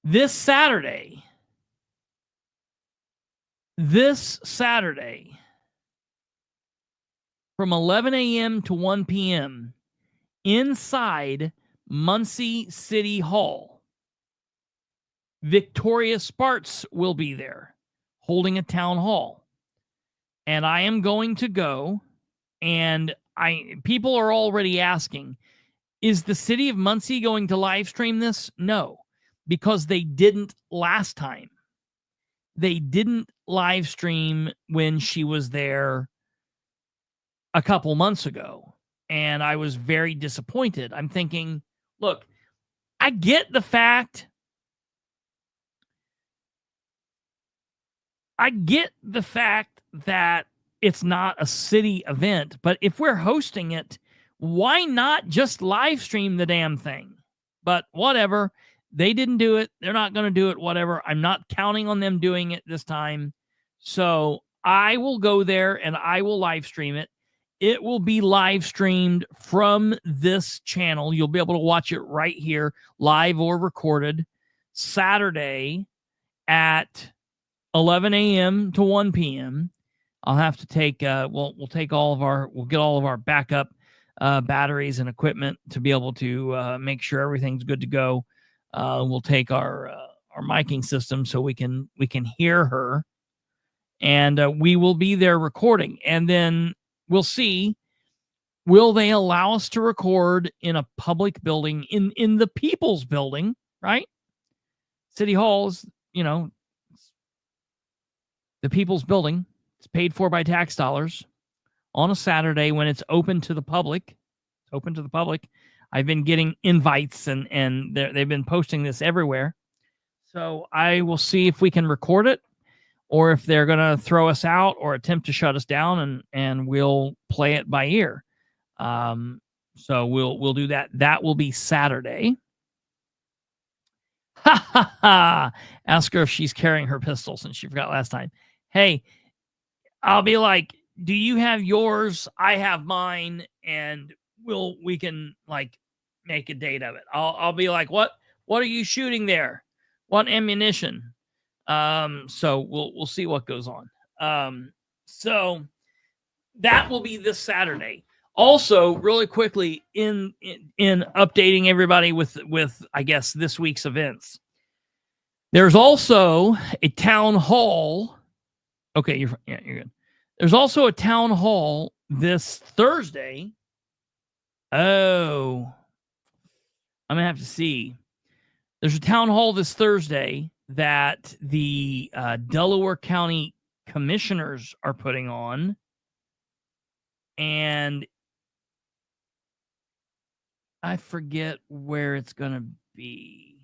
this Saturday, from 11 a.m. to 1 p.m. inside Muncie City Hall, Victoria Sparks will be there holding a town hall. And I am going to go, and people are already asking, is the city of Muncie going to live stream this? No, because they didn't last time. They didn't live stream when she was there a couple months ago, and I was very disappointed. I'm thinking, look, I get the fact that it's not a city event, but if we're hosting it, why not just live stream the damn thing? But whatever. They didn't do it. They're not going to do it. Whatever. I'm not counting on them doing it this time. So I will go there and I will live stream it. It will be live streamed from this channel. You'll be able to watch it right here, live or recorded, Saturday at 11 a.m. to 1 p.m. I'll have to take, we'll get all of our backup batteries and equipment to be able to make sure everything's good to go. We'll take our miking system so we can hear her, and we will be there recording. And then we'll see, will they allow us to record in a public building, in the People's Building, right? City Hall is, the People's Building. It's paid for by tax dollars on a Saturday when it's open to the public. It's open to the public. I've been getting invites, and they've been posting this everywhere. So I will see if we can record it, or if they're going to throw us out or attempt to shut us down, and we'll play it by ear. So we'll do that. That will be Saturday. Ha ha ha! Ask her if she's carrying her pistol since she forgot last time. Hey, I'll be like, do you have yours? I have mine, and we can make a date of it. I'll be like, what are you shooting there? What ammunition? So we'll see what goes on. So that will be this Saturday. Also, really quickly, in updating everybody with I guess this week's events, there's also a town hall. Okay, you're good. There's also a town hall this Thursday. Oh, I'm going to have to see. There's a town hall this Thursday that the Delaware County commissioners are putting on. And I forget where it's going to be.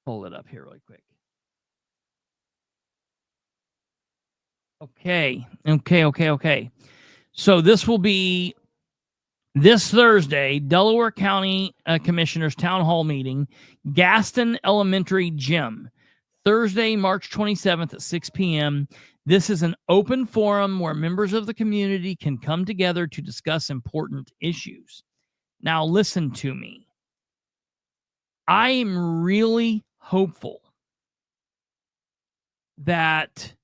Pull it up here really quick. Okay. So this will be this Thursday, Delaware County Commissioners Town Hall meeting, Gaston Elementary Gym, Thursday, March 27th at 6 p.m. This is an open forum where members of the community can come together to discuss important issues. Now, listen to me. I am really hopeful that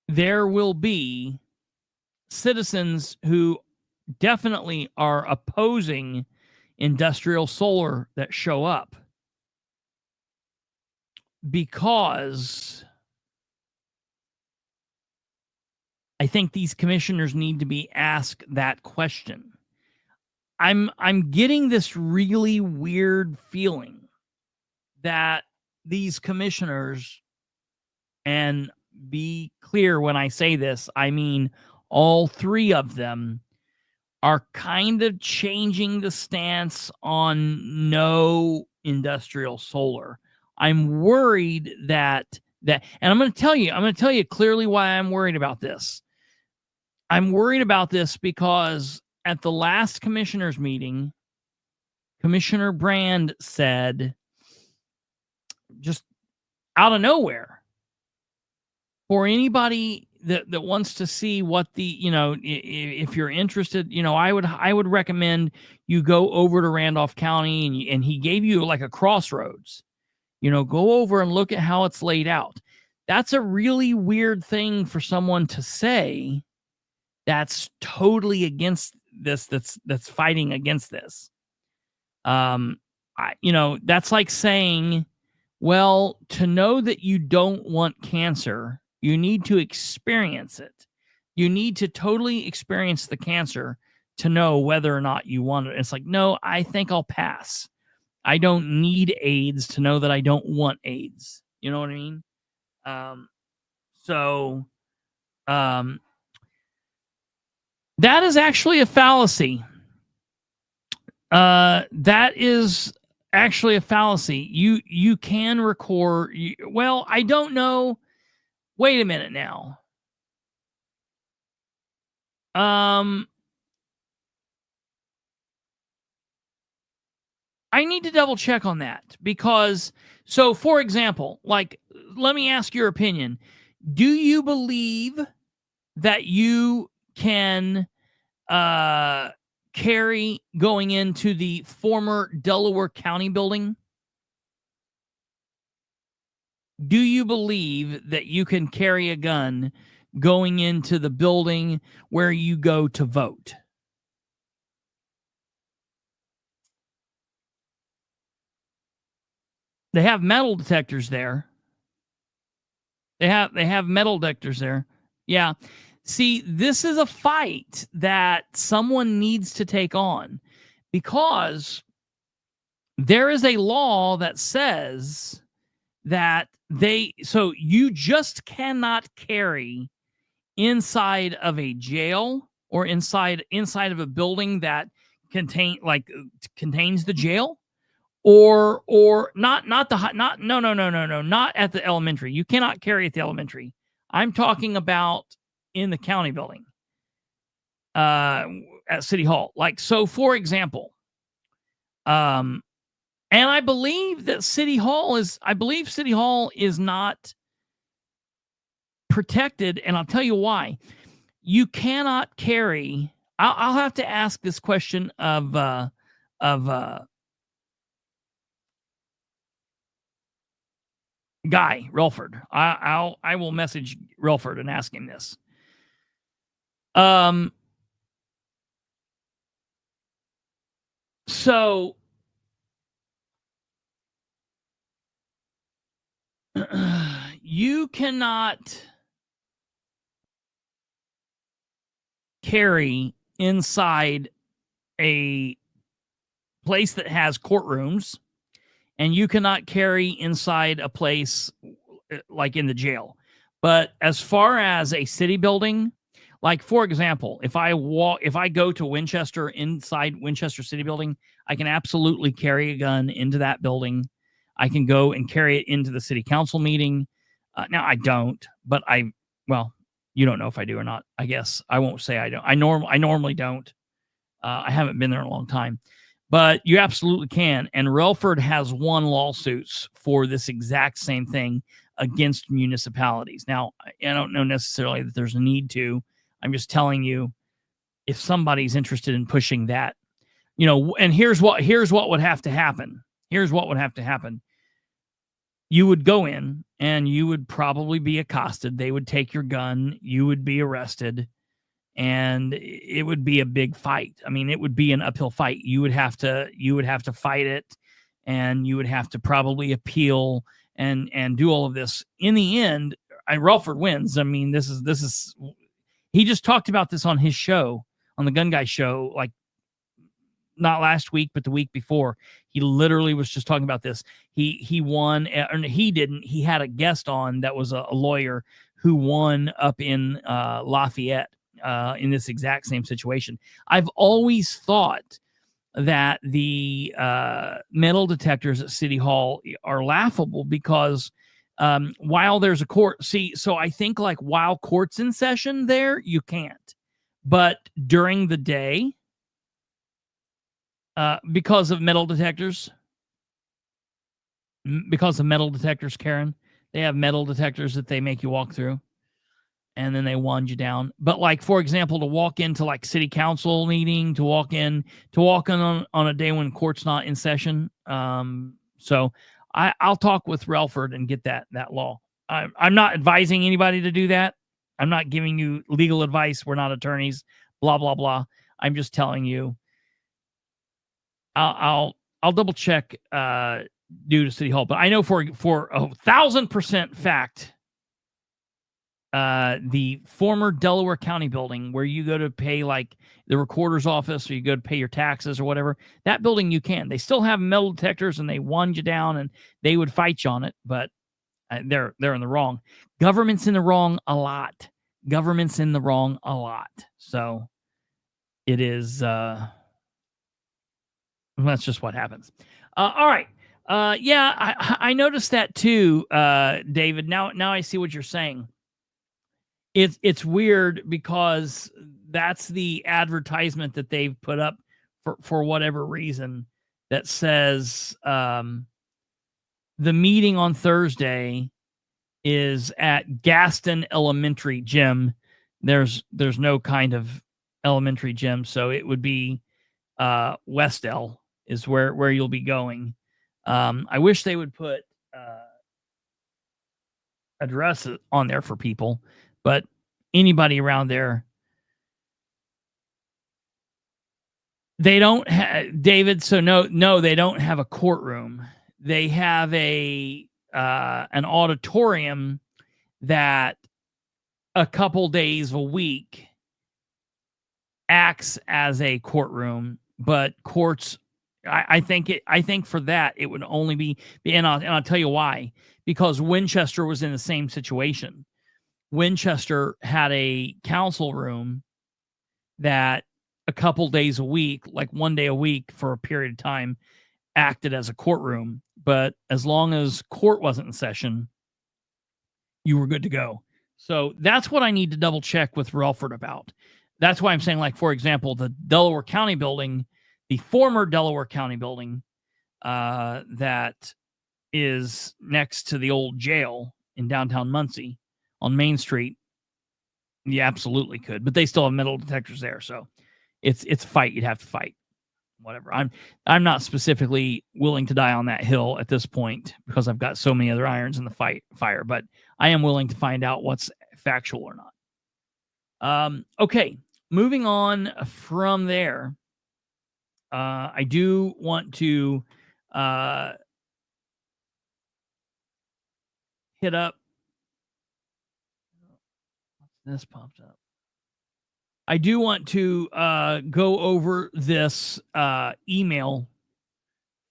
there will be citizens who definitely are opposing industrial solar that show up, because I think these commissioners need to be asked that question. I'm getting this really weird feeling that these commissioners, and be clear when I say this, I mean all three of them, are kind of changing the stance on no industrial solar. I'm worried that and I'm going to tell you clearly why I'm worried about this. I'm worried about this because at the last commissioners meeting, Commissioner Brand said, just out of nowhere, for anybody that wants to see what the, if you're interested, I would recommend you go over to Randolph County, and he gave you like a crossroads, go over and look at how it's laid out. That's a really weird thing for someone to say. That's totally against this. That's fighting against this. That's like saying, well, to know that you don't want cancer, you need to experience it. You need to totally experience the cancer to know whether or not you want it. It's like, no, I think I'll pass. I don't need AIDS to know that I don't want AIDS. You know what I mean? That is actually a fallacy. That is actually a fallacy. You can record. Well, I don't know. Wait a minute now. I need to double check on that, because, so for example, like, let me ask your opinion. Do you believe that you can carry going into the former Delaware County building? Do you believe that you can carry a gun going into the building where you go to vote? They have metal detectors there. They have metal detectors there. Yeah. See, this is a fight that someone needs to take on, because there is a law that says that so you just cannot carry inside of a jail or inside of a building that contains the jail, or not at the elementary. You cannot carry at the elementary. I'm talking about in the county building, at City Hall. Like, so for example, and I believe that City Hall is not protected, and I'll tell you why. You cannot carry. I'll have to ask this question of Guy Relford. I will message Relford and ask him this. So you cannot carry inside a place that has courtrooms, and you cannot carry inside a place like in the jail. But as far as a city building, like for example, if I go to Winchester, inside Winchester City Building, I can absolutely carry a gun into that building. I can go and carry it into the city council meeting. Now I don't, but well, you don't know if I do or not. I guess I won't say I don't. I normally don't. I haven't been there in a long time, but you absolutely can. And Relford has won lawsuits for this exact same thing against municipalities. Now, I don't know necessarily that there's a need to. I'm just telling you, if somebody's interested in pushing that, and here's what would have to happen. Here's what would have to happen. You would go in and you would probably be accosted. They would take your gun. You would be arrested, and it would be a big fight. I mean, it would be an uphill fight. You would have to fight it, and you would have to probably appeal and do all of this. In the end, Relford wins. I mean, this is he just talked about this on his show, on the Gun Guy show, like not last week, but the week before. He literally was just talking about this. He won, or he didn't. He had a guest on that was a lawyer who won up in Lafayette in this exact same situation. I've always thought that the metal detectors at City Hall are laughable because while there's a court, so I think like while court's in session there, you can't. But during the day, because of metal detectors, Karen, they have metal detectors that they make you walk through, and then they wand you down. But like, for example, to walk into like city council meeting, to walk in on a day when court's not in session. So I'll talk with Relford and get that law. I'm not advising anybody to do that. I'm not giving you legal advice. We're not attorneys, blah, blah, blah. I'm just telling you, I'll double check due to City Hall, but I know for 1,000% fact, the former Delaware County building where you go to pay like the recorder's office, or you go to pay your taxes or whatever, that building you can. They still have metal detectors, and they wand you down, and they would fight you on it, but they're in the wrong. Government's in the wrong a lot. So it is. That's just what happens. All right. Yeah, I noticed that too, David. Now I see what you're saying. It's weird because that's the advertisement that they've put up for whatever reason that says the meeting on Thursday is at Gaston Elementary Gym. There's no kind of elementary gym, so it would be Westell is where you'll be going. I wish they would put addresses on there for people, but anybody around there, they don't have, David. So no, they don't have a courtroom. They have an auditorium that a couple days a week acts as a courtroom, but courts, I think for that it would only be, and I'll tell you why, because Winchester was in the same situation. Winchester had a council room that a couple days a week, like one day a week for a period of time, acted as a courtroom. But as long as court wasn't in session, you were good to go. So that's what I need to double check with Relford about. That's why I'm saying, like, for example, the Delaware County building, the former Delaware County building that is next to the old jail in downtown Muncie on Main Street, you absolutely could. But they still have metal detectors there, so it's a fight. You'd have to fight. Whatever. I'm not specifically willing to die on that hill at this point because I've got so many other irons in the fire, but I am willing to find out what's factual or not. Okay, moving on from there. I do want to hit up This popped up. I do want to go over this email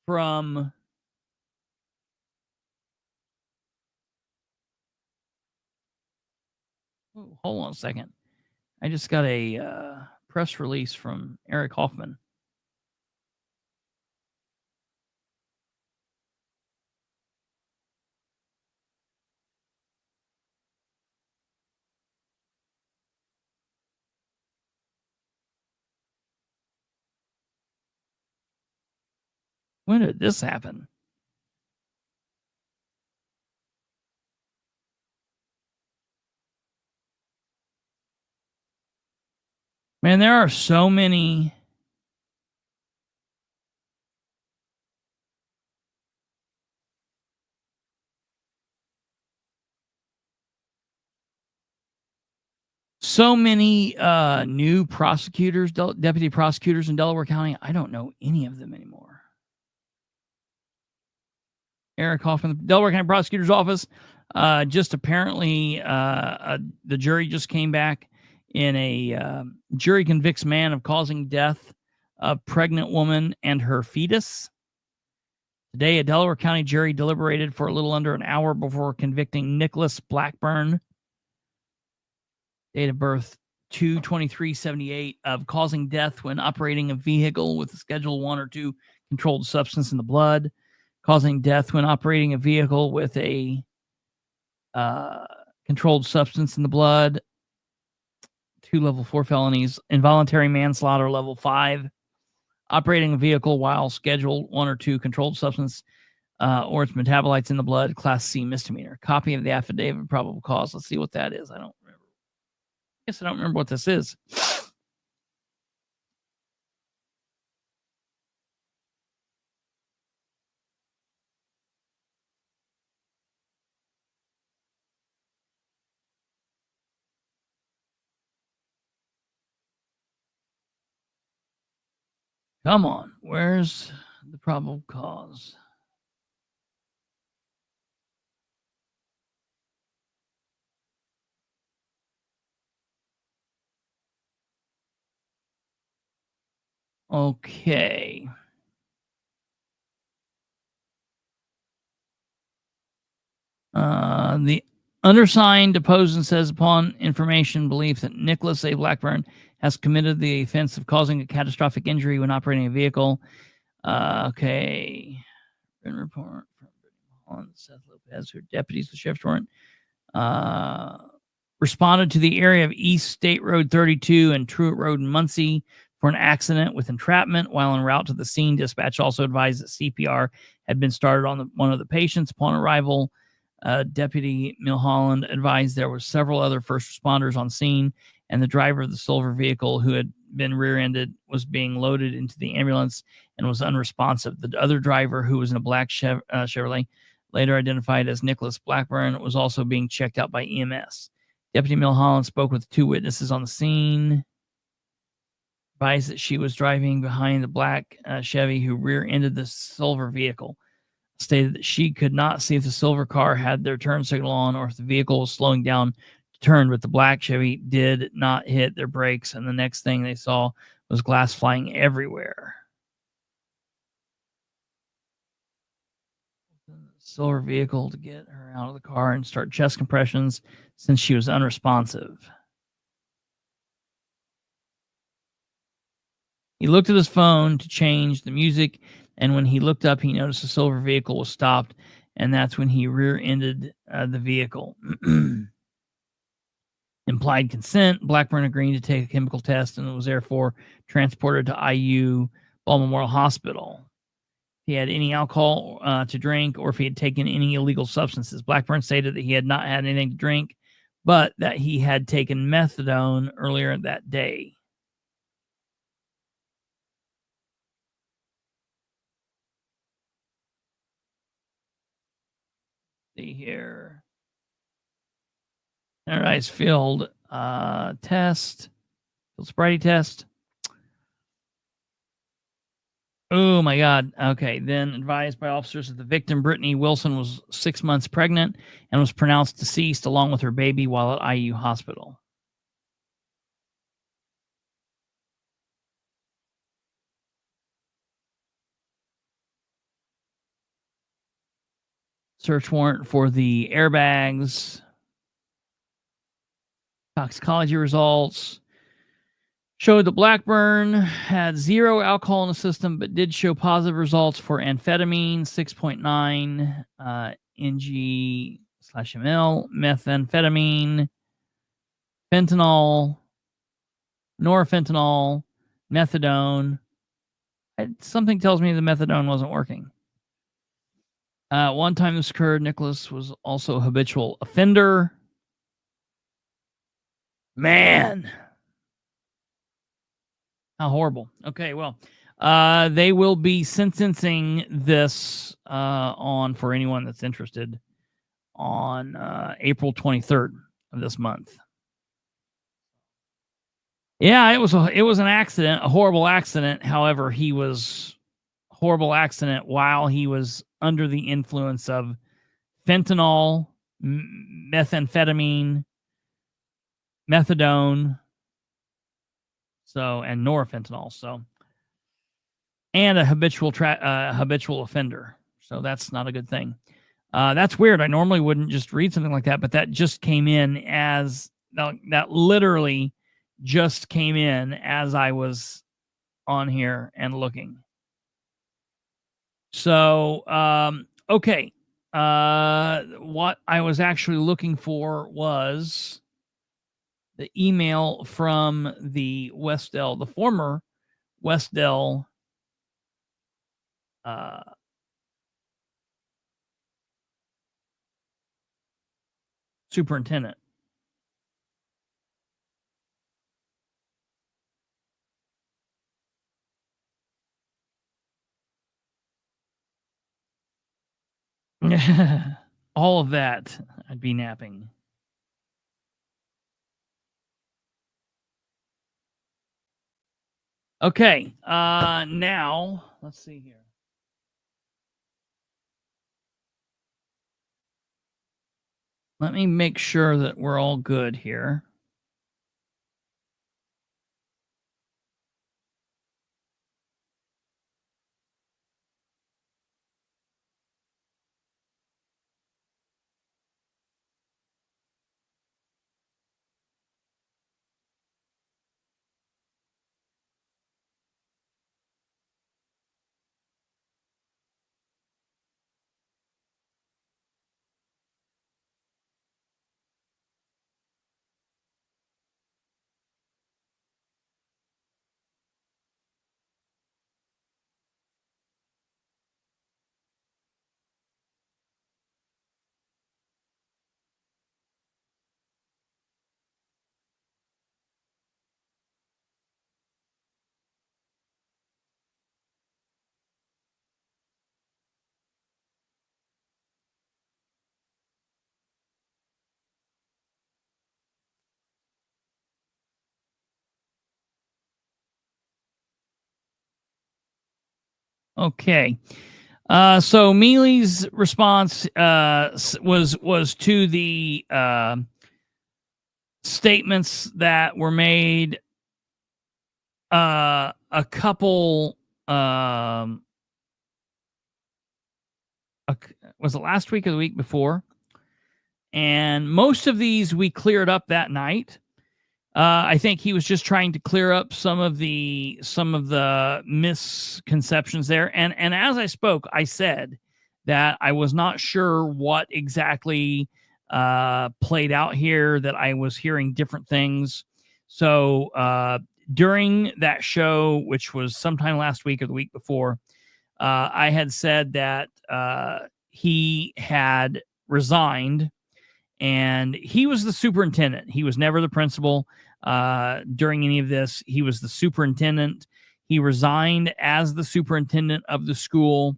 from hold on a second. I just got a press release from Eric Hoffman. When did this happen? Man, there are so many new prosecutors, deputy prosecutors in Delaware County. I don't know any of them anymore. Eric Hoffman, the Delaware County Prosecutor's Office, just apparently the jury just came back in a jury convicts man of causing death of pregnant woman and her fetus. Today, a Delaware County jury deliberated for a little under an hour before convicting Nicholas Blackburn, date of birth 2/23/78, of causing death when operating a vehicle with a Schedule 1 or 2 controlled substance in the blood, causing death when operating a vehicle with a controlled substance in the blood, 2 level 4 felonies, involuntary manslaughter level 5, operating a vehicle while Schedule 1 or 2 controlled substance or its metabolites in the blood, Class C misdemeanor. Copy of the affidavit of probable cause. Let's see what that is. I don't remember. I guess I don't remember what this is. Come on, where's the probable cause? Okay. The undersigned deposed and says, upon information, belief that Nicholas A. Blackburn has committed the offense of causing a catastrophic injury when operating a vehicle. Okay. Written report from Seth Lopez, who are deputies with shift warrant, responded to the area of East State Road 32 and Truett Road in Muncie for an accident with entrapment. While en route to the scene, dispatch also advised that CPR had been started on one of the patients. Upon arrival, Deputy Milholland advised there were several other first responders on scene, and the driver of the silver vehicle, who had been rear-ended, was being loaded into the ambulance and was unresponsive. The other driver, who was in a black Chevrolet, later identified as Nicholas Blackburn, was also being checked out by EMS. Deputy Milholland spoke with 2 witnesses on the scene, advised that she was driving behind the black Chevy who rear-ended the silver vehicle. Stated that she could not see if the silver car had their turn signal on or if the vehicle was slowing down to turn, but the black Chevy did not hit their brakes, and the next thing they saw was glass flying everywhere. Silver vehicle to get her out of the car and start chest compressions since she was unresponsive. He looked at his phone to change the music, and when he looked up, he noticed the silver vehicle was stopped, and that's when he rear-ended the vehicle. Implied consent. Blackburn agreed to take a chemical test and was therefore transported to IU Ball Memorial Hospital. If he had any alcohol to drink or if he had taken any illegal substances. Blackburn stated that he had not had anything to drink, but that he had taken methadone earlier that day. See here. Standardized field test. Field sobriety test. Oh my God. Okay. Then advised by officers that the victim, Brittany Wilson, was 6 months pregnant and was pronounced deceased along with her baby while at IU hospital. Search warrant for the airbags. Toxicology results showed that Blackburn had 0 alcohol in the system, but did show positive results for amphetamine, 6.9 ng/ml, methamphetamine, fentanyl, norfentanyl, methadone. Something tells me the methadone wasn't working. One time this occurred, Nicholas was also a habitual offender. Man. How horrible. Okay, well, they will be sentencing this for anyone that's interested on April 23rd of this month. Yeah, it was an accident, a horrible accident. However, he was horrible accident while he was under the influence of fentanyl, methamphetamine, methadone, and norfentanyl, and a habitual offender. So that's not a good thing. That's weird. I normally wouldn't just read something like that, but that just came in that literally just came in as I was on here and looking. So, okay. What I was actually looking for was the email from the former Westdell superintendent. All of that, I'd be napping. Okay, now, let's see here. Let me make sure that we're all good here. Okay. So Mealy's response was to the statements that were made a couple was it last week or the week before? And most of these we cleared up that night. I think he was just trying to clear up some of the misconceptions there. And as I spoke, I said that I was not sure what exactly played out here, that I was hearing different things. So during that show, which was sometime last week or the week before, I had said that he had resigned, and he was the superintendent. He was never the principal during any of this. He was the superintendent. He resigned as the superintendent of the school,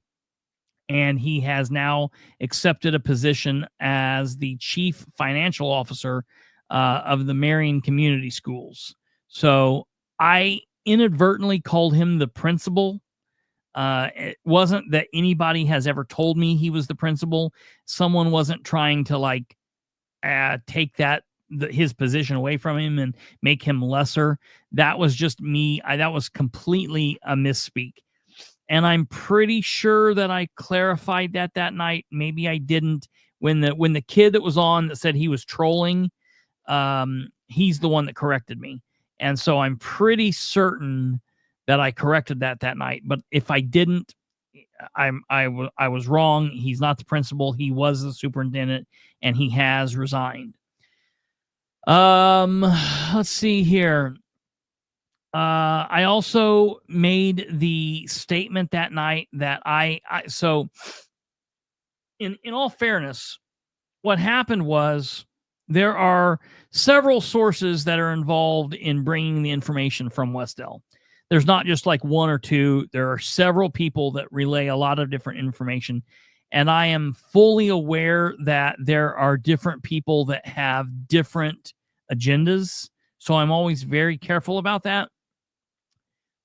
and he has now accepted a position as the chief financial officer of the Marion Community Schools. So I inadvertently called him the principal. It wasn't that anybody has ever told me he was the principal. Someone wasn't trying to take his position away from him and make him lesser. That was just me. That was completely a misspeak. And I'm pretty sure that I clarified that night. Maybe I didn't. When the kid that was on that said he was trolling, he's the one that corrected me. And so I'm pretty certain that I corrected that night. But if I didn't, I was wrong. He's not the principal. He was the superintendent, and he has resigned. Let's see here. I also made the statement that night that so in all fairness, what happened was there are several sources that are involved in bringing the information from Westell. There's not just like one or two. There are several people that relay a lot of different information. And I am fully aware that there are different people that have different agendas. So I'm always very careful about that.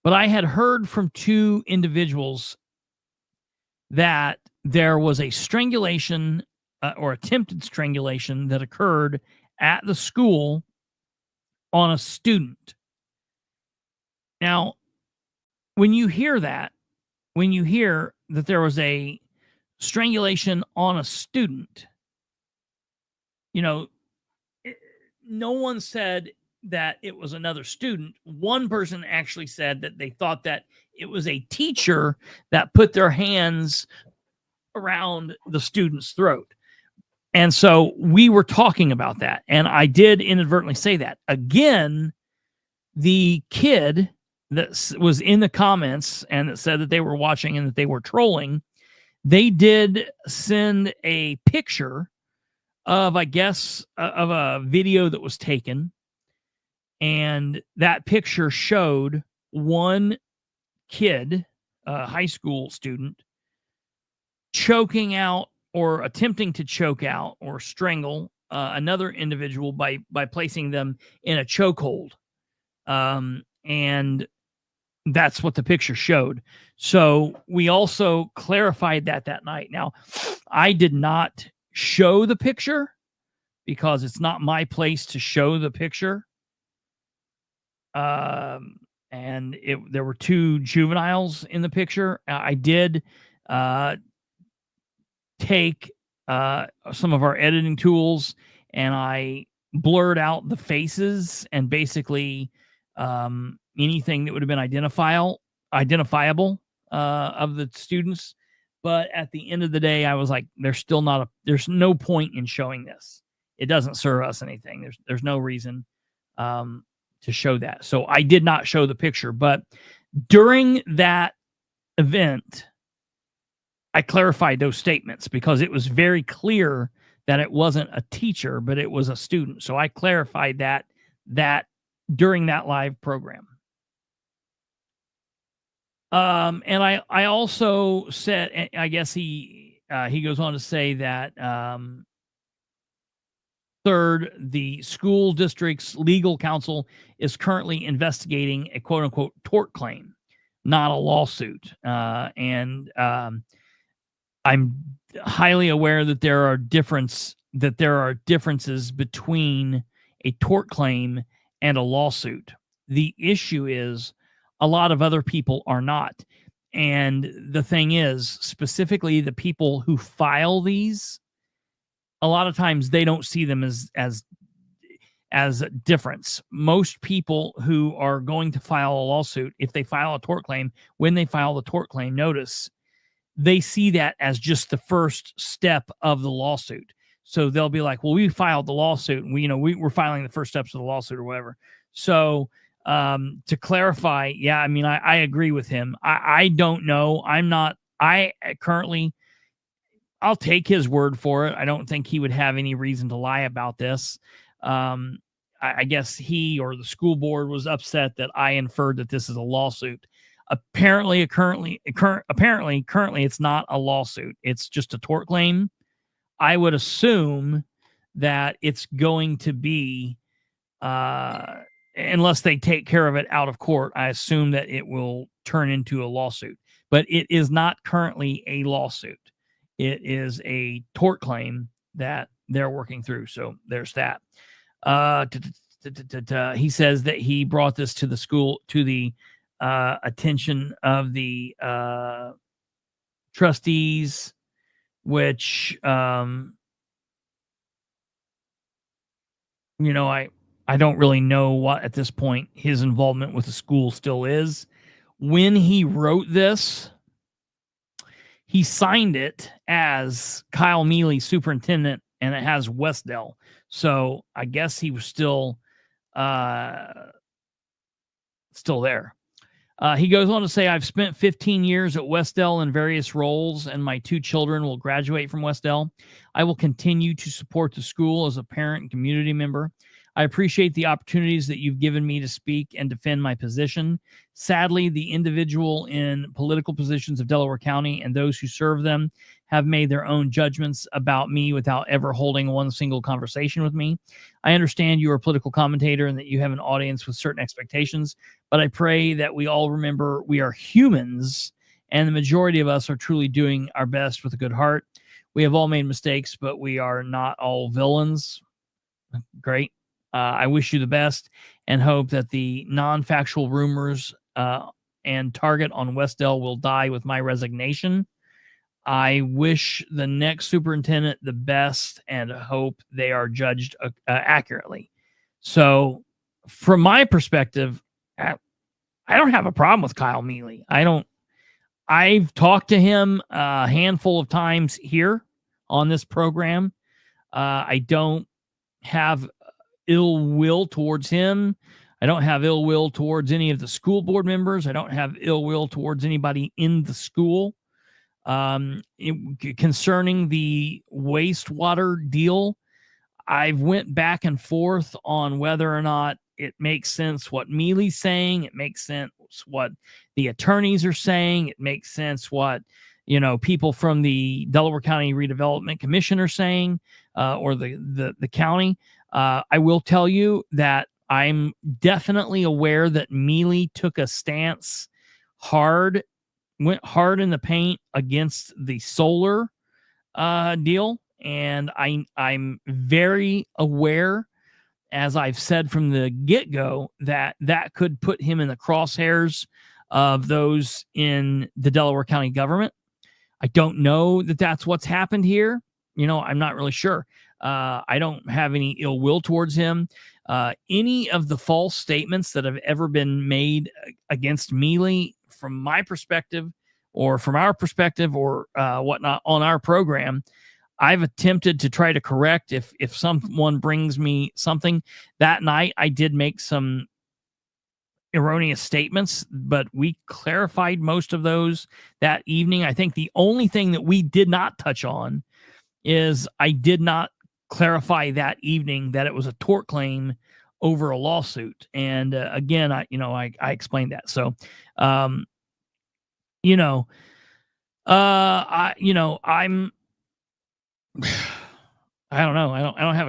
But I had heard from two individuals that there was a strangulation or attempted strangulation that occurred at the school on a student. Now, when you hear that there was a strangulation on a student, no one said that it was another student. One person actually said that they thought that it was a teacher that put their hands around the student's throat. And so we were talking about that. And I did inadvertently say that. Again, the kid that was in the comments and that said that they were watching and that they were trolling, they did send a picture of, I guess, of a video that was taken. And that picture showed one kid, a high school student, choking out or attempting to choke out or strangle another individual by placing them in a chokehold. And that's what the picture showed. So we also clarified that night. Now, I did not show the picture because it's not my place to show the picture. And there were two juveniles in the picture. I did take some of our editing tools and I blurred out the faces and basically anything that would have been identifiable of the students. But at the end of the day, I was like, there's no point in showing this. It doesn't serve us anything. There's no reason to show that. So I did not show the picture, but during that event, I clarified those statements because it was very clear that it wasn't a teacher, but it was a student. So I clarified that during that live program. And I also said, I guess he goes on to say that, third, the school district's legal counsel is currently investigating a quote unquote tort claim, not a lawsuit. And I'm highly aware that there are differences between a tort claim and a lawsuit. The issue is a lot of other people are not. And the thing is, specifically the people who file these, a lot of times they don't see them as a difference. Most people who are going to file a lawsuit, if they file a tort claim, when they file the tort claim notice, they see that as just the first step of the lawsuit. So they'll be like, well, we filed the lawsuit and we're filing the first steps of the lawsuit or whatever. So to clarify, yeah, I mean, I agree with him. I don't know. I'll take his word for it. I don't think he would have any reason to lie about this. I guess he or the school board was upset that I inferred that this is a lawsuit. Apparently, currently, it's not a lawsuit. It's just a tort claim. I would assume that it's going to be, unless they take care of it out of court, I assume that it will turn into a lawsuit. But it is not currently a lawsuit. It is a tort claim that they're working through. So there's that. He says that he brought this to the school, to the attention of the trustees, which, you know, I don't really know what at this point his involvement with the school still is. When he wrote this, he signed it as Kyle Mealy, superintendent, and it has Westdale. So I guess he was still there. He goes on to say, I've spent 15 years at Westdale in various roles, and my 2 children will graduate from Westdale. I will continue to support the school as a parent and community member. I appreciate the opportunities that you've given me to speak and defend my position. Sadly, the individual in political positions of Delaware County and those who serve them have made their own judgments about me without ever holding one single conversation with me. I understand you are a political commentator and that you have an audience with certain expectations, but I pray that we all remember we are humans and the majority of us are truly doing our best with a good heart. We have all made mistakes, but we are not all villains. Great. I wish you the best and hope that the non-factual rumors and target on Westdale will die with my resignation. I wish the next superintendent the best and hope they are judged accurately. So from my perspective, I don't have a problem with Kyle Mealy. I've talked to him a handful of times here on this program. I don't have ill will towards him. I don't have ill will towards any of the school board members. I don't have ill will towards anybody in the school. Concerning the wastewater deal, I've went back and forth on whether or not it makes sense what Mealy's saying. It makes sense what the attorneys are saying. It makes sense what, people from the Delaware County Redevelopment Commission are saying, or the county. I will tell you that I'm definitely aware that Mealy took a stance went hard in the paint against the solar deal. And I'm very aware, as I've said from the get-go, that could put him in the crosshairs of those in the Delaware County government. I don't know that that's what's happened here. I'm not really sure. I don't have any ill will towards him. Any of the false statements that have ever been made against Mealy, from my perspective or from our perspective or whatnot on our program, I've attempted to try to correct if someone brings me something. That night, I did make some erroneous statements, but we clarified most of those that evening. I think the only thing that we did not touch on is I did not clarify that evening that it was a tort claim over a lawsuit. And again, I explained that. So, I'm, I don't know. I don't have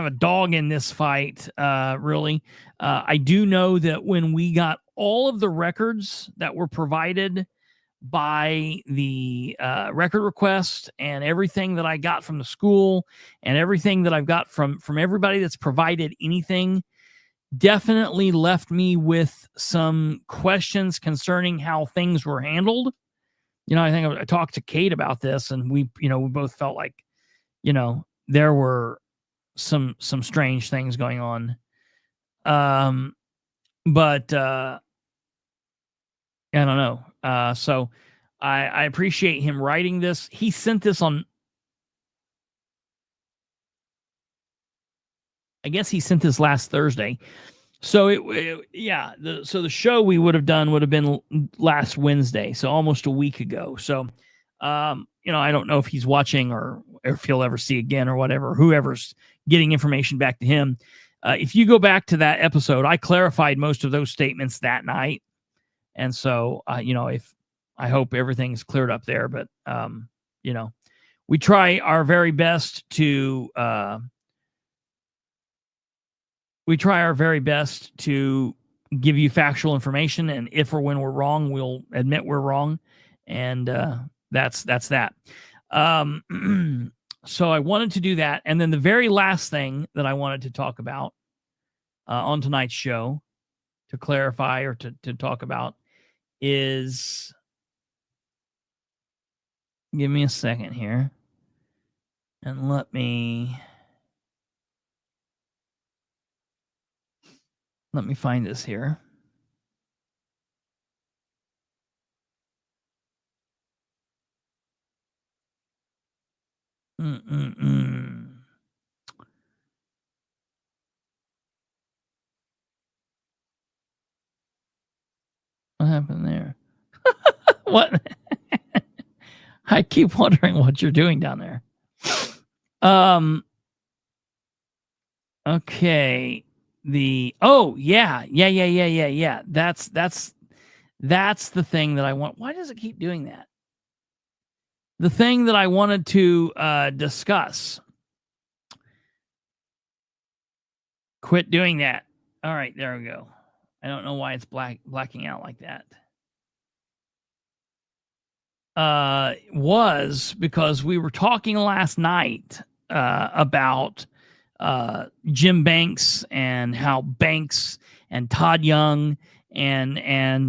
a dog in this fight, really. I do know that when we got all of the records that were provided by the record request and everything that I got from the school and everything that I've got from everybody that's provided anything, definitely left me with some questions concerning how things were handled. I think I talked to Kate about this, and we both felt like, there were some strange things going on. But I don't know. So I appreciate him writing this. He sent this on, I guess he sent this last Thursday. So the show we would have done would have been last Wednesday. So almost a week ago. So, I don't know if he's watching or if he'll ever see again or whatever, whoever's getting information back to him. If you go back to that episode, I clarified most of those statements that night. And so, if I hope everything's cleared up there, but, we try our very best to give you factual information. And if or when we're wrong, we'll admit we're wrong. And, that's that. So I wanted to do that. And then the very last thing that I wanted to talk about on tonight's show, to clarify or to talk about, is, give me a second here, and let me find this here. What happened there? What? I keep wondering what you're doing down there. Okay. Yeah. That's the thing that I want. Why does it keep doing that? The thing that I wanted to discuss. Quit doing that. All right, there we go. I don't know why it's blacking out like that. Was because we were talking last night about Jim Banks and how Banks and Todd Young and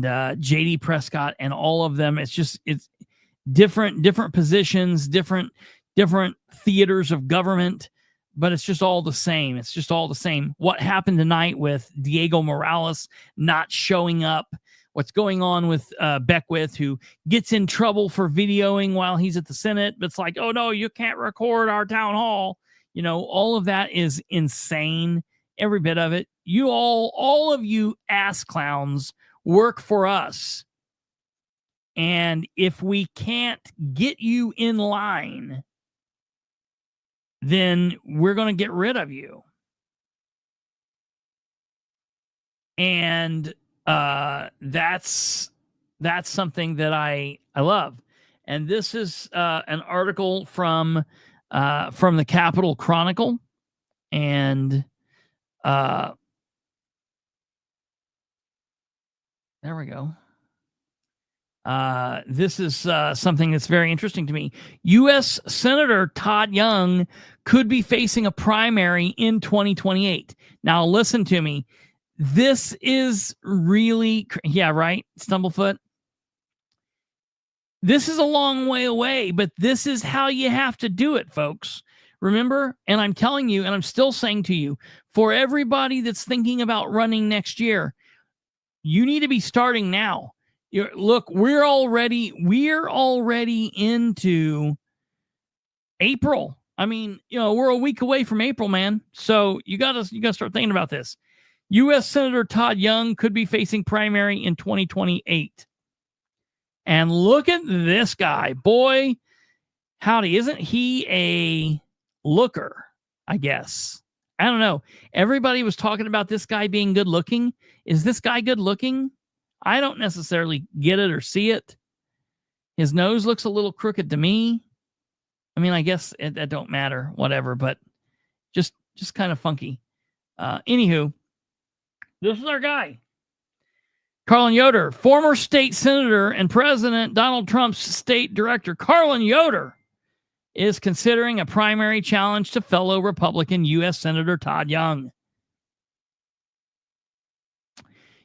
JD Prescott and all of them, it's different positions, different theaters of government, but it's just all the same. It's just all the same. What happened tonight with Diego Morales not showing up? What's going on with Beckwith, who gets in trouble for videoing while he's at the Senate? But it's like, oh no, you can't record our town hall. You know, all of that is insane. Every bit of it. You all of you ass clowns work for us. And if we can't get you in line, then we're going to get rid of you. And that's something that I love. And this is an article from the Capitol Chronicle, and there we go. This is something that's very interesting to me. U.S. Senator Todd Young could be facing a primary in 2028. Now, listen to me. This is really, yeah, right, Stumblefoot? This is a long way away, but this is how you have to do it, folks. Remember, and I'm telling you, and I'm still saying to you, for everybody that's thinking about running next year, you need to be starting now. Look, we're already into April. I mean, we're a week away from April, man. So you gotta start thinking about this. U.S. Senator Todd Young could be facing primary in 2028. And look at this guy. Boy, howdy, isn't he a looker, I guess? I don't know. Everybody was talking about this guy being good looking. Is this guy good looking? I don't necessarily get it or see it. His nose looks a little crooked to me. I mean, I guess that don't matter, whatever, but just kind of funky. Anywho, this is our guy. Carlin Yoder, former state senator and President Donald Trump's state director. Carlin Yoder is considering a primary challenge to fellow Republican U.S. Senator Todd Young.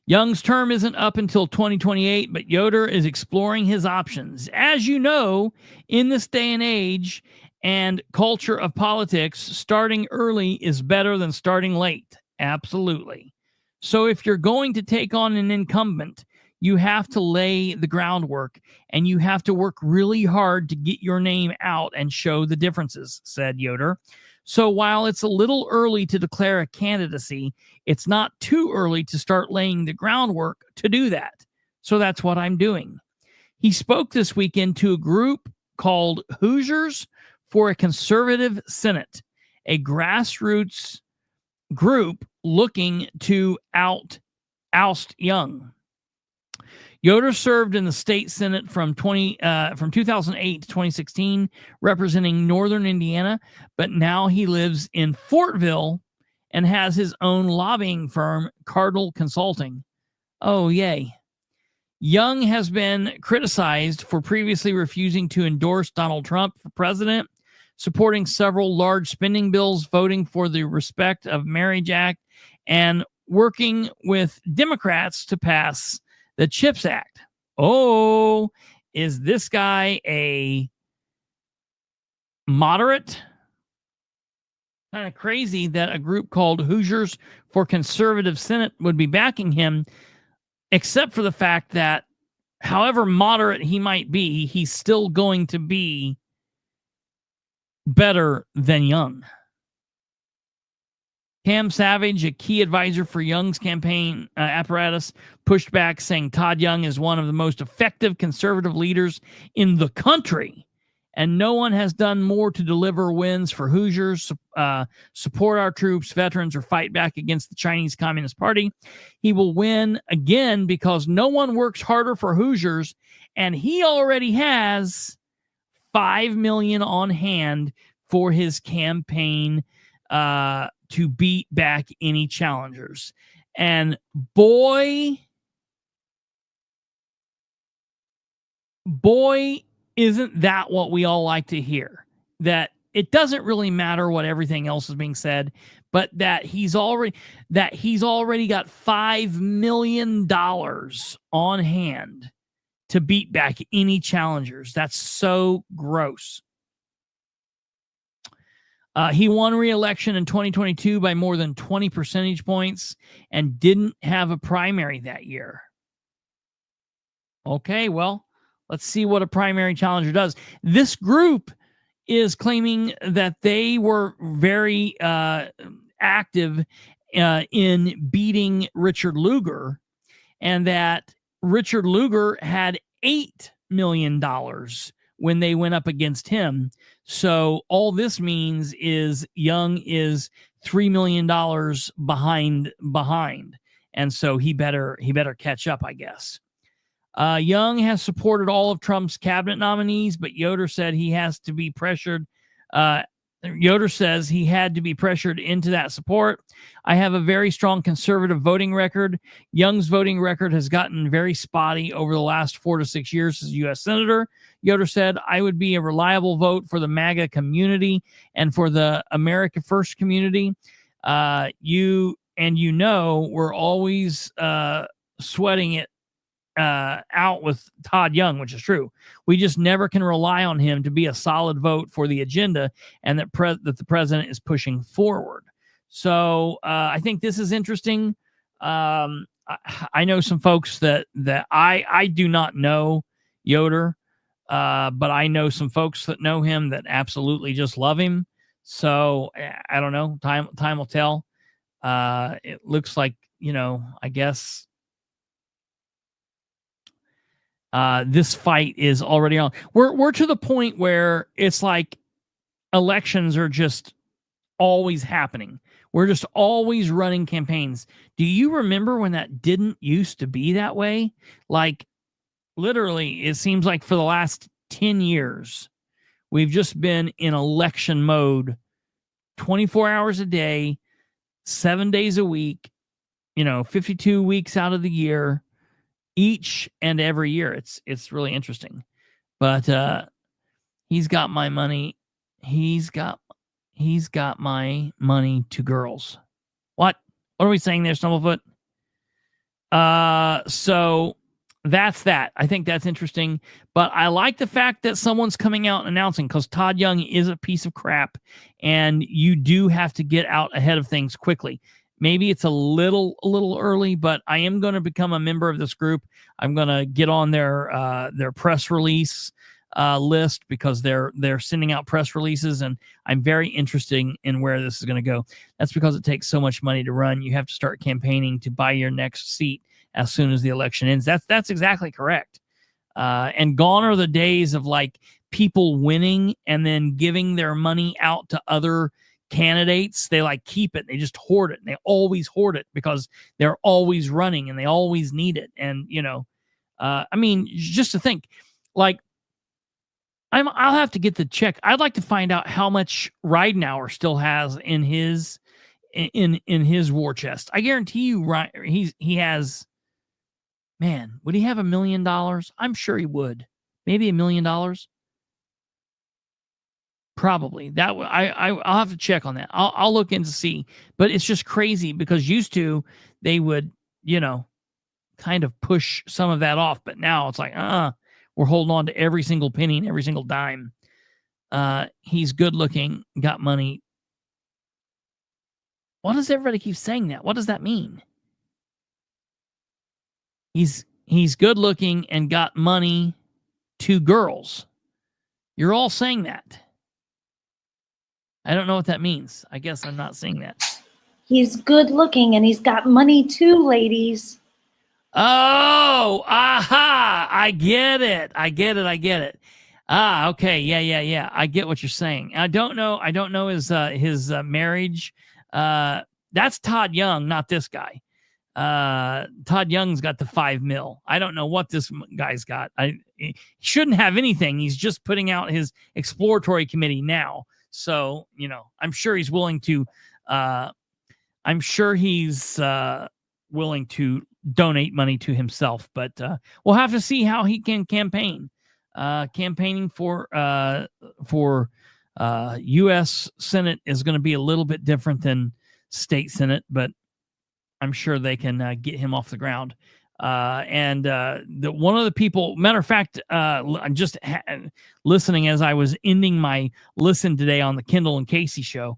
Young's term isn't up until 2028, but Yoder is exploring his options. As you know, in this day and age and culture of politics, starting early is better than starting late. Absolutely. So if you're going to take on an incumbent, you have to lay the groundwork and you have to work really hard to get your name out and show the differences, said Yoder. So while it's a little early to declare a candidacy, it's not too early to start laying the groundwork to do that. So that's what I'm doing. He spoke this weekend to a group called Hoosiers for a Conservative Senate, a grassroots group looking to oust Young. Yoder served in the state Senate from 2008 to 2016, representing Northern Indiana, but now he lives in Fortville and has his own lobbying firm, Cardinal Consulting. Oh, yay. Young has been criticized for previously refusing to endorse Donald Trump for president, supporting several large spending bills, voting for the Respect of Marriage Act, and working with Democrats to pass the CHIPS Act. Oh, is this guy a moderate? Kind of crazy that a group called Hoosiers for Conservative Senate would be backing him, except for the fact that however moderate he might be, he's still going to be better than Young. Cam Savage, a key advisor for Young's campaign apparatus, pushed back, saying Todd Young is one of the most effective conservative leaders in the country, and no one has done more to deliver wins for Hoosiers, support our troops, veterans, or fight back against the Chinese Communist Party. He will win again because no one works harder for Hoosiers, and he already has $5 million on hand for his campaign to beat back any challengers. And boy, isn't that what we all like to hear? That it doesn't really matter what everything else is being said, but that he's already got $5 million on hand to beat back any challengers. That's so gross. He won re-election in 2022 by more than 20 percentage points and didn't have a primary that year. Okay, well, let's see what a primary challenger does. This group is claiming that they were very active in beating Richard Lugar, and that Richard Lugar had $8 million when they went up against him. So all this means is Young is $3 million behind. And so he better catch up, I guess. Young has supported all of Trump's cabinet nominees, but Yoder said he has to be pressured. Yoder says he had to be pressured into that support. I have a very strong conservative voting record. Young's voting record has gotten very spotty over the last 4 to 6 years as a U.S. Senator. Yoder said, I would be a reliable vote for the MAGA community and for the America First community. We're always sweating it out with Todd Young, which is true. We just never can rely on him to be a solid vote for the agenda and that the president is pushing forward. So I think this is interesting. I know some folks that I do not know Yoder, but I know some folks that know him that absolutely just love him. So I don't know. Time will tell. It looks like, I guess this fight is already on. We're to the point where it's like elections are just always happening. We're just always running campaigns. Do you remember when that didn't used to be that way? Like literally, it seems like for the last 10 years, we've just been in election mode 24 hours a day, 7 days a week, 52 weeks out of the year, each and every year. It's really interesting. But he's got my money. He's got my money to girls. What are we saying there, Stumblefoot? So that's that. I think that's interesting. But I like the fact that someone's coming out and announcing, because Todd Young is a piece of crap, and you do have to get out ahead of things quickly. Maybe it's a little early, but I am going to become a member of this group. I'm going to get on their press release list, because they're sending out press releases, and I'm very interested in where this is going to go. That's because it takes so much money to run. You have to start campaigning to buy your next seat as soon as the election ends. That's exactly correct. And gone are the days of like people winning and then giving their money out to other candidates. They like keep it. They just hoard it. And they always hoard it because they're always running and they always need it. And, just to think, like, I'll have to get the check. I'd like to find out how much Ridenhour still has in his war chest. I guarantee you, he has. Man, would he have $1 million? I'm sure he would. Maybe $1 million. Probably. I'll have to check on that. I'll look in to see. But it's just crazy because used to they would, kind of push some of that off. But now it's like, we're holding on to every single penny and every single dime. He's good looking, got money. Why does everybody keep saying that? What does that mean? He's good looking and got money, 2 girls. You're all saying that. I don't know what that means. I guess I'm not saying that. He's good looking and he's got money too, ladies. Oh, aha. I get it. Okay. Yeah. I get what you're saying. I don't know his marriage. That's Todd Young, not this guy. Todd Young's got the $5 million. I don't know what this guy's got. He shouldn't have anything. He's just putting out his exploratory committee now. So, I'm sure he's willing to, willing to donate money to himself, but we'll have to see how he can campaign. Campaigning for U.S. Senate is going to be a little bit different than state Senate, but I'm sure they can get him off the ground. One of the people, matter of fact, I'm just listening as I was ending my listen today on the Kendall and Casey show.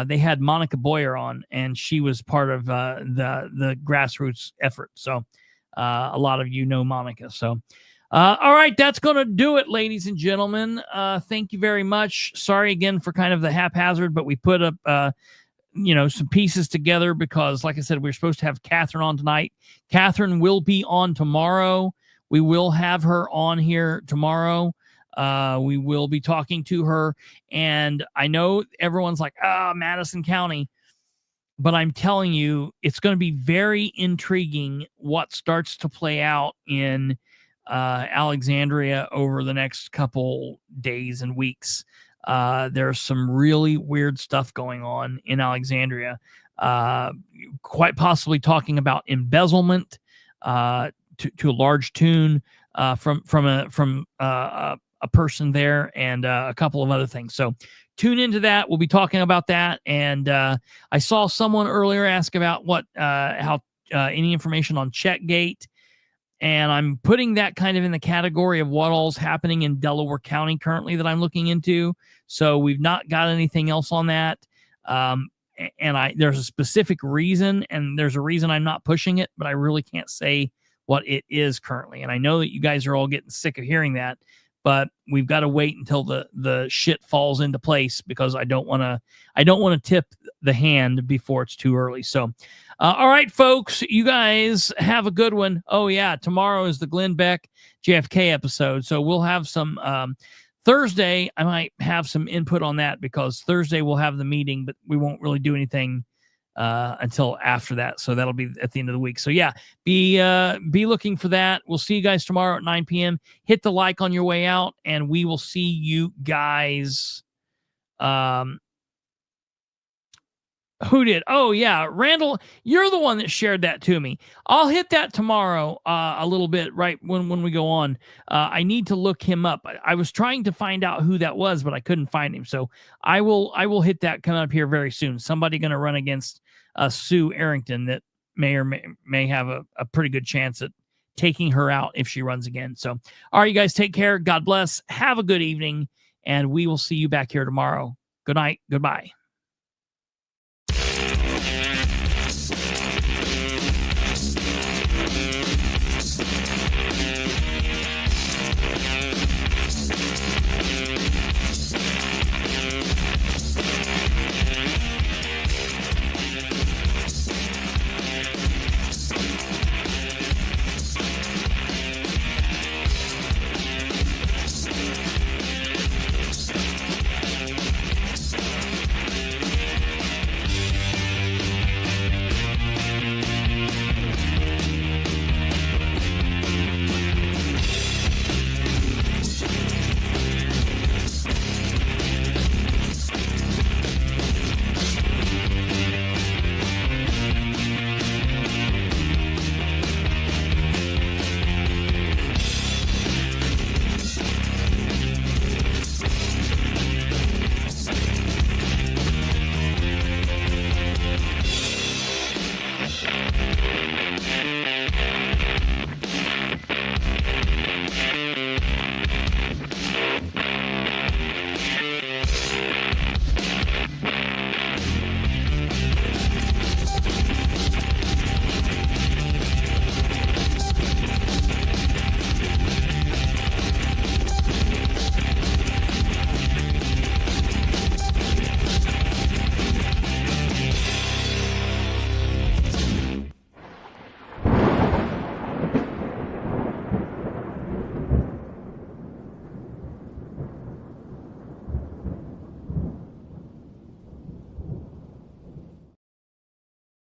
They had Monica Boyer on, and she was part of the grassroots effort. So a lot of you know Monica. So all right, that's going to do it, ladies and gentlemen. Thank you very much. Sorry again for kind of the haphazard, but we put up some pieces together because, like I said, we're supposed to have Catherine on tonight. Catherine will be on tomorrow. We will have her on here tomorrow. We will be talking to her. And I know everyone's like, Madison County. But I'm telling you, it's going to be very intriguing what starts to play out in Alexandria over the next couple days and weeks. There's some really weird stuff going on in Alexandria, quite possibly talking about embezzlement to a large tune from a person there, and a couple of other things. So tune into that. We'll be talking about that. And I saw someone earlier ask about how any information on Checkgate. And I'm putting that kind of in the category of what all's happening in Delaware County currently that I'm looking into. So we've not got anything else on that. There's a specific reason, and there's a reason I'm not pushing it, but I really can't say what it is currently. And I know that you guys are all getting sick of hearing that, but we've got to wait until the shit falls into place, because I don't want to tip the hand before it's too early. So, all right, folks, you guys have a good one. Oh yeah, tomorrow is the Glenn Beck JFK episode, so we'll have some. Thursday, I might have some input on that, because Thursday we'll have the meeting, but we won't really do anything until after that. So that'll be at the end of the week. So yeah, be looking for that. We'll see you guys tomorrow at 9 p.m. Hit the like on your way out, and we will see you guys. Who did? Oh yeah, Randall, you're the one that shared that to me. I'll hit that tomorrow a little bit right when we go on. I need to look him up. I was trying to find out who that was, but I couldn't find him. So I will hit that coming up here very soon. Somebody going to run against Sue Arrington that may have a pretty good chance at taking her out if she runs again. So all right, you guys, take care. God bless. Have a good evening, and we will see you back here tomorrow. Good night. Goodbye.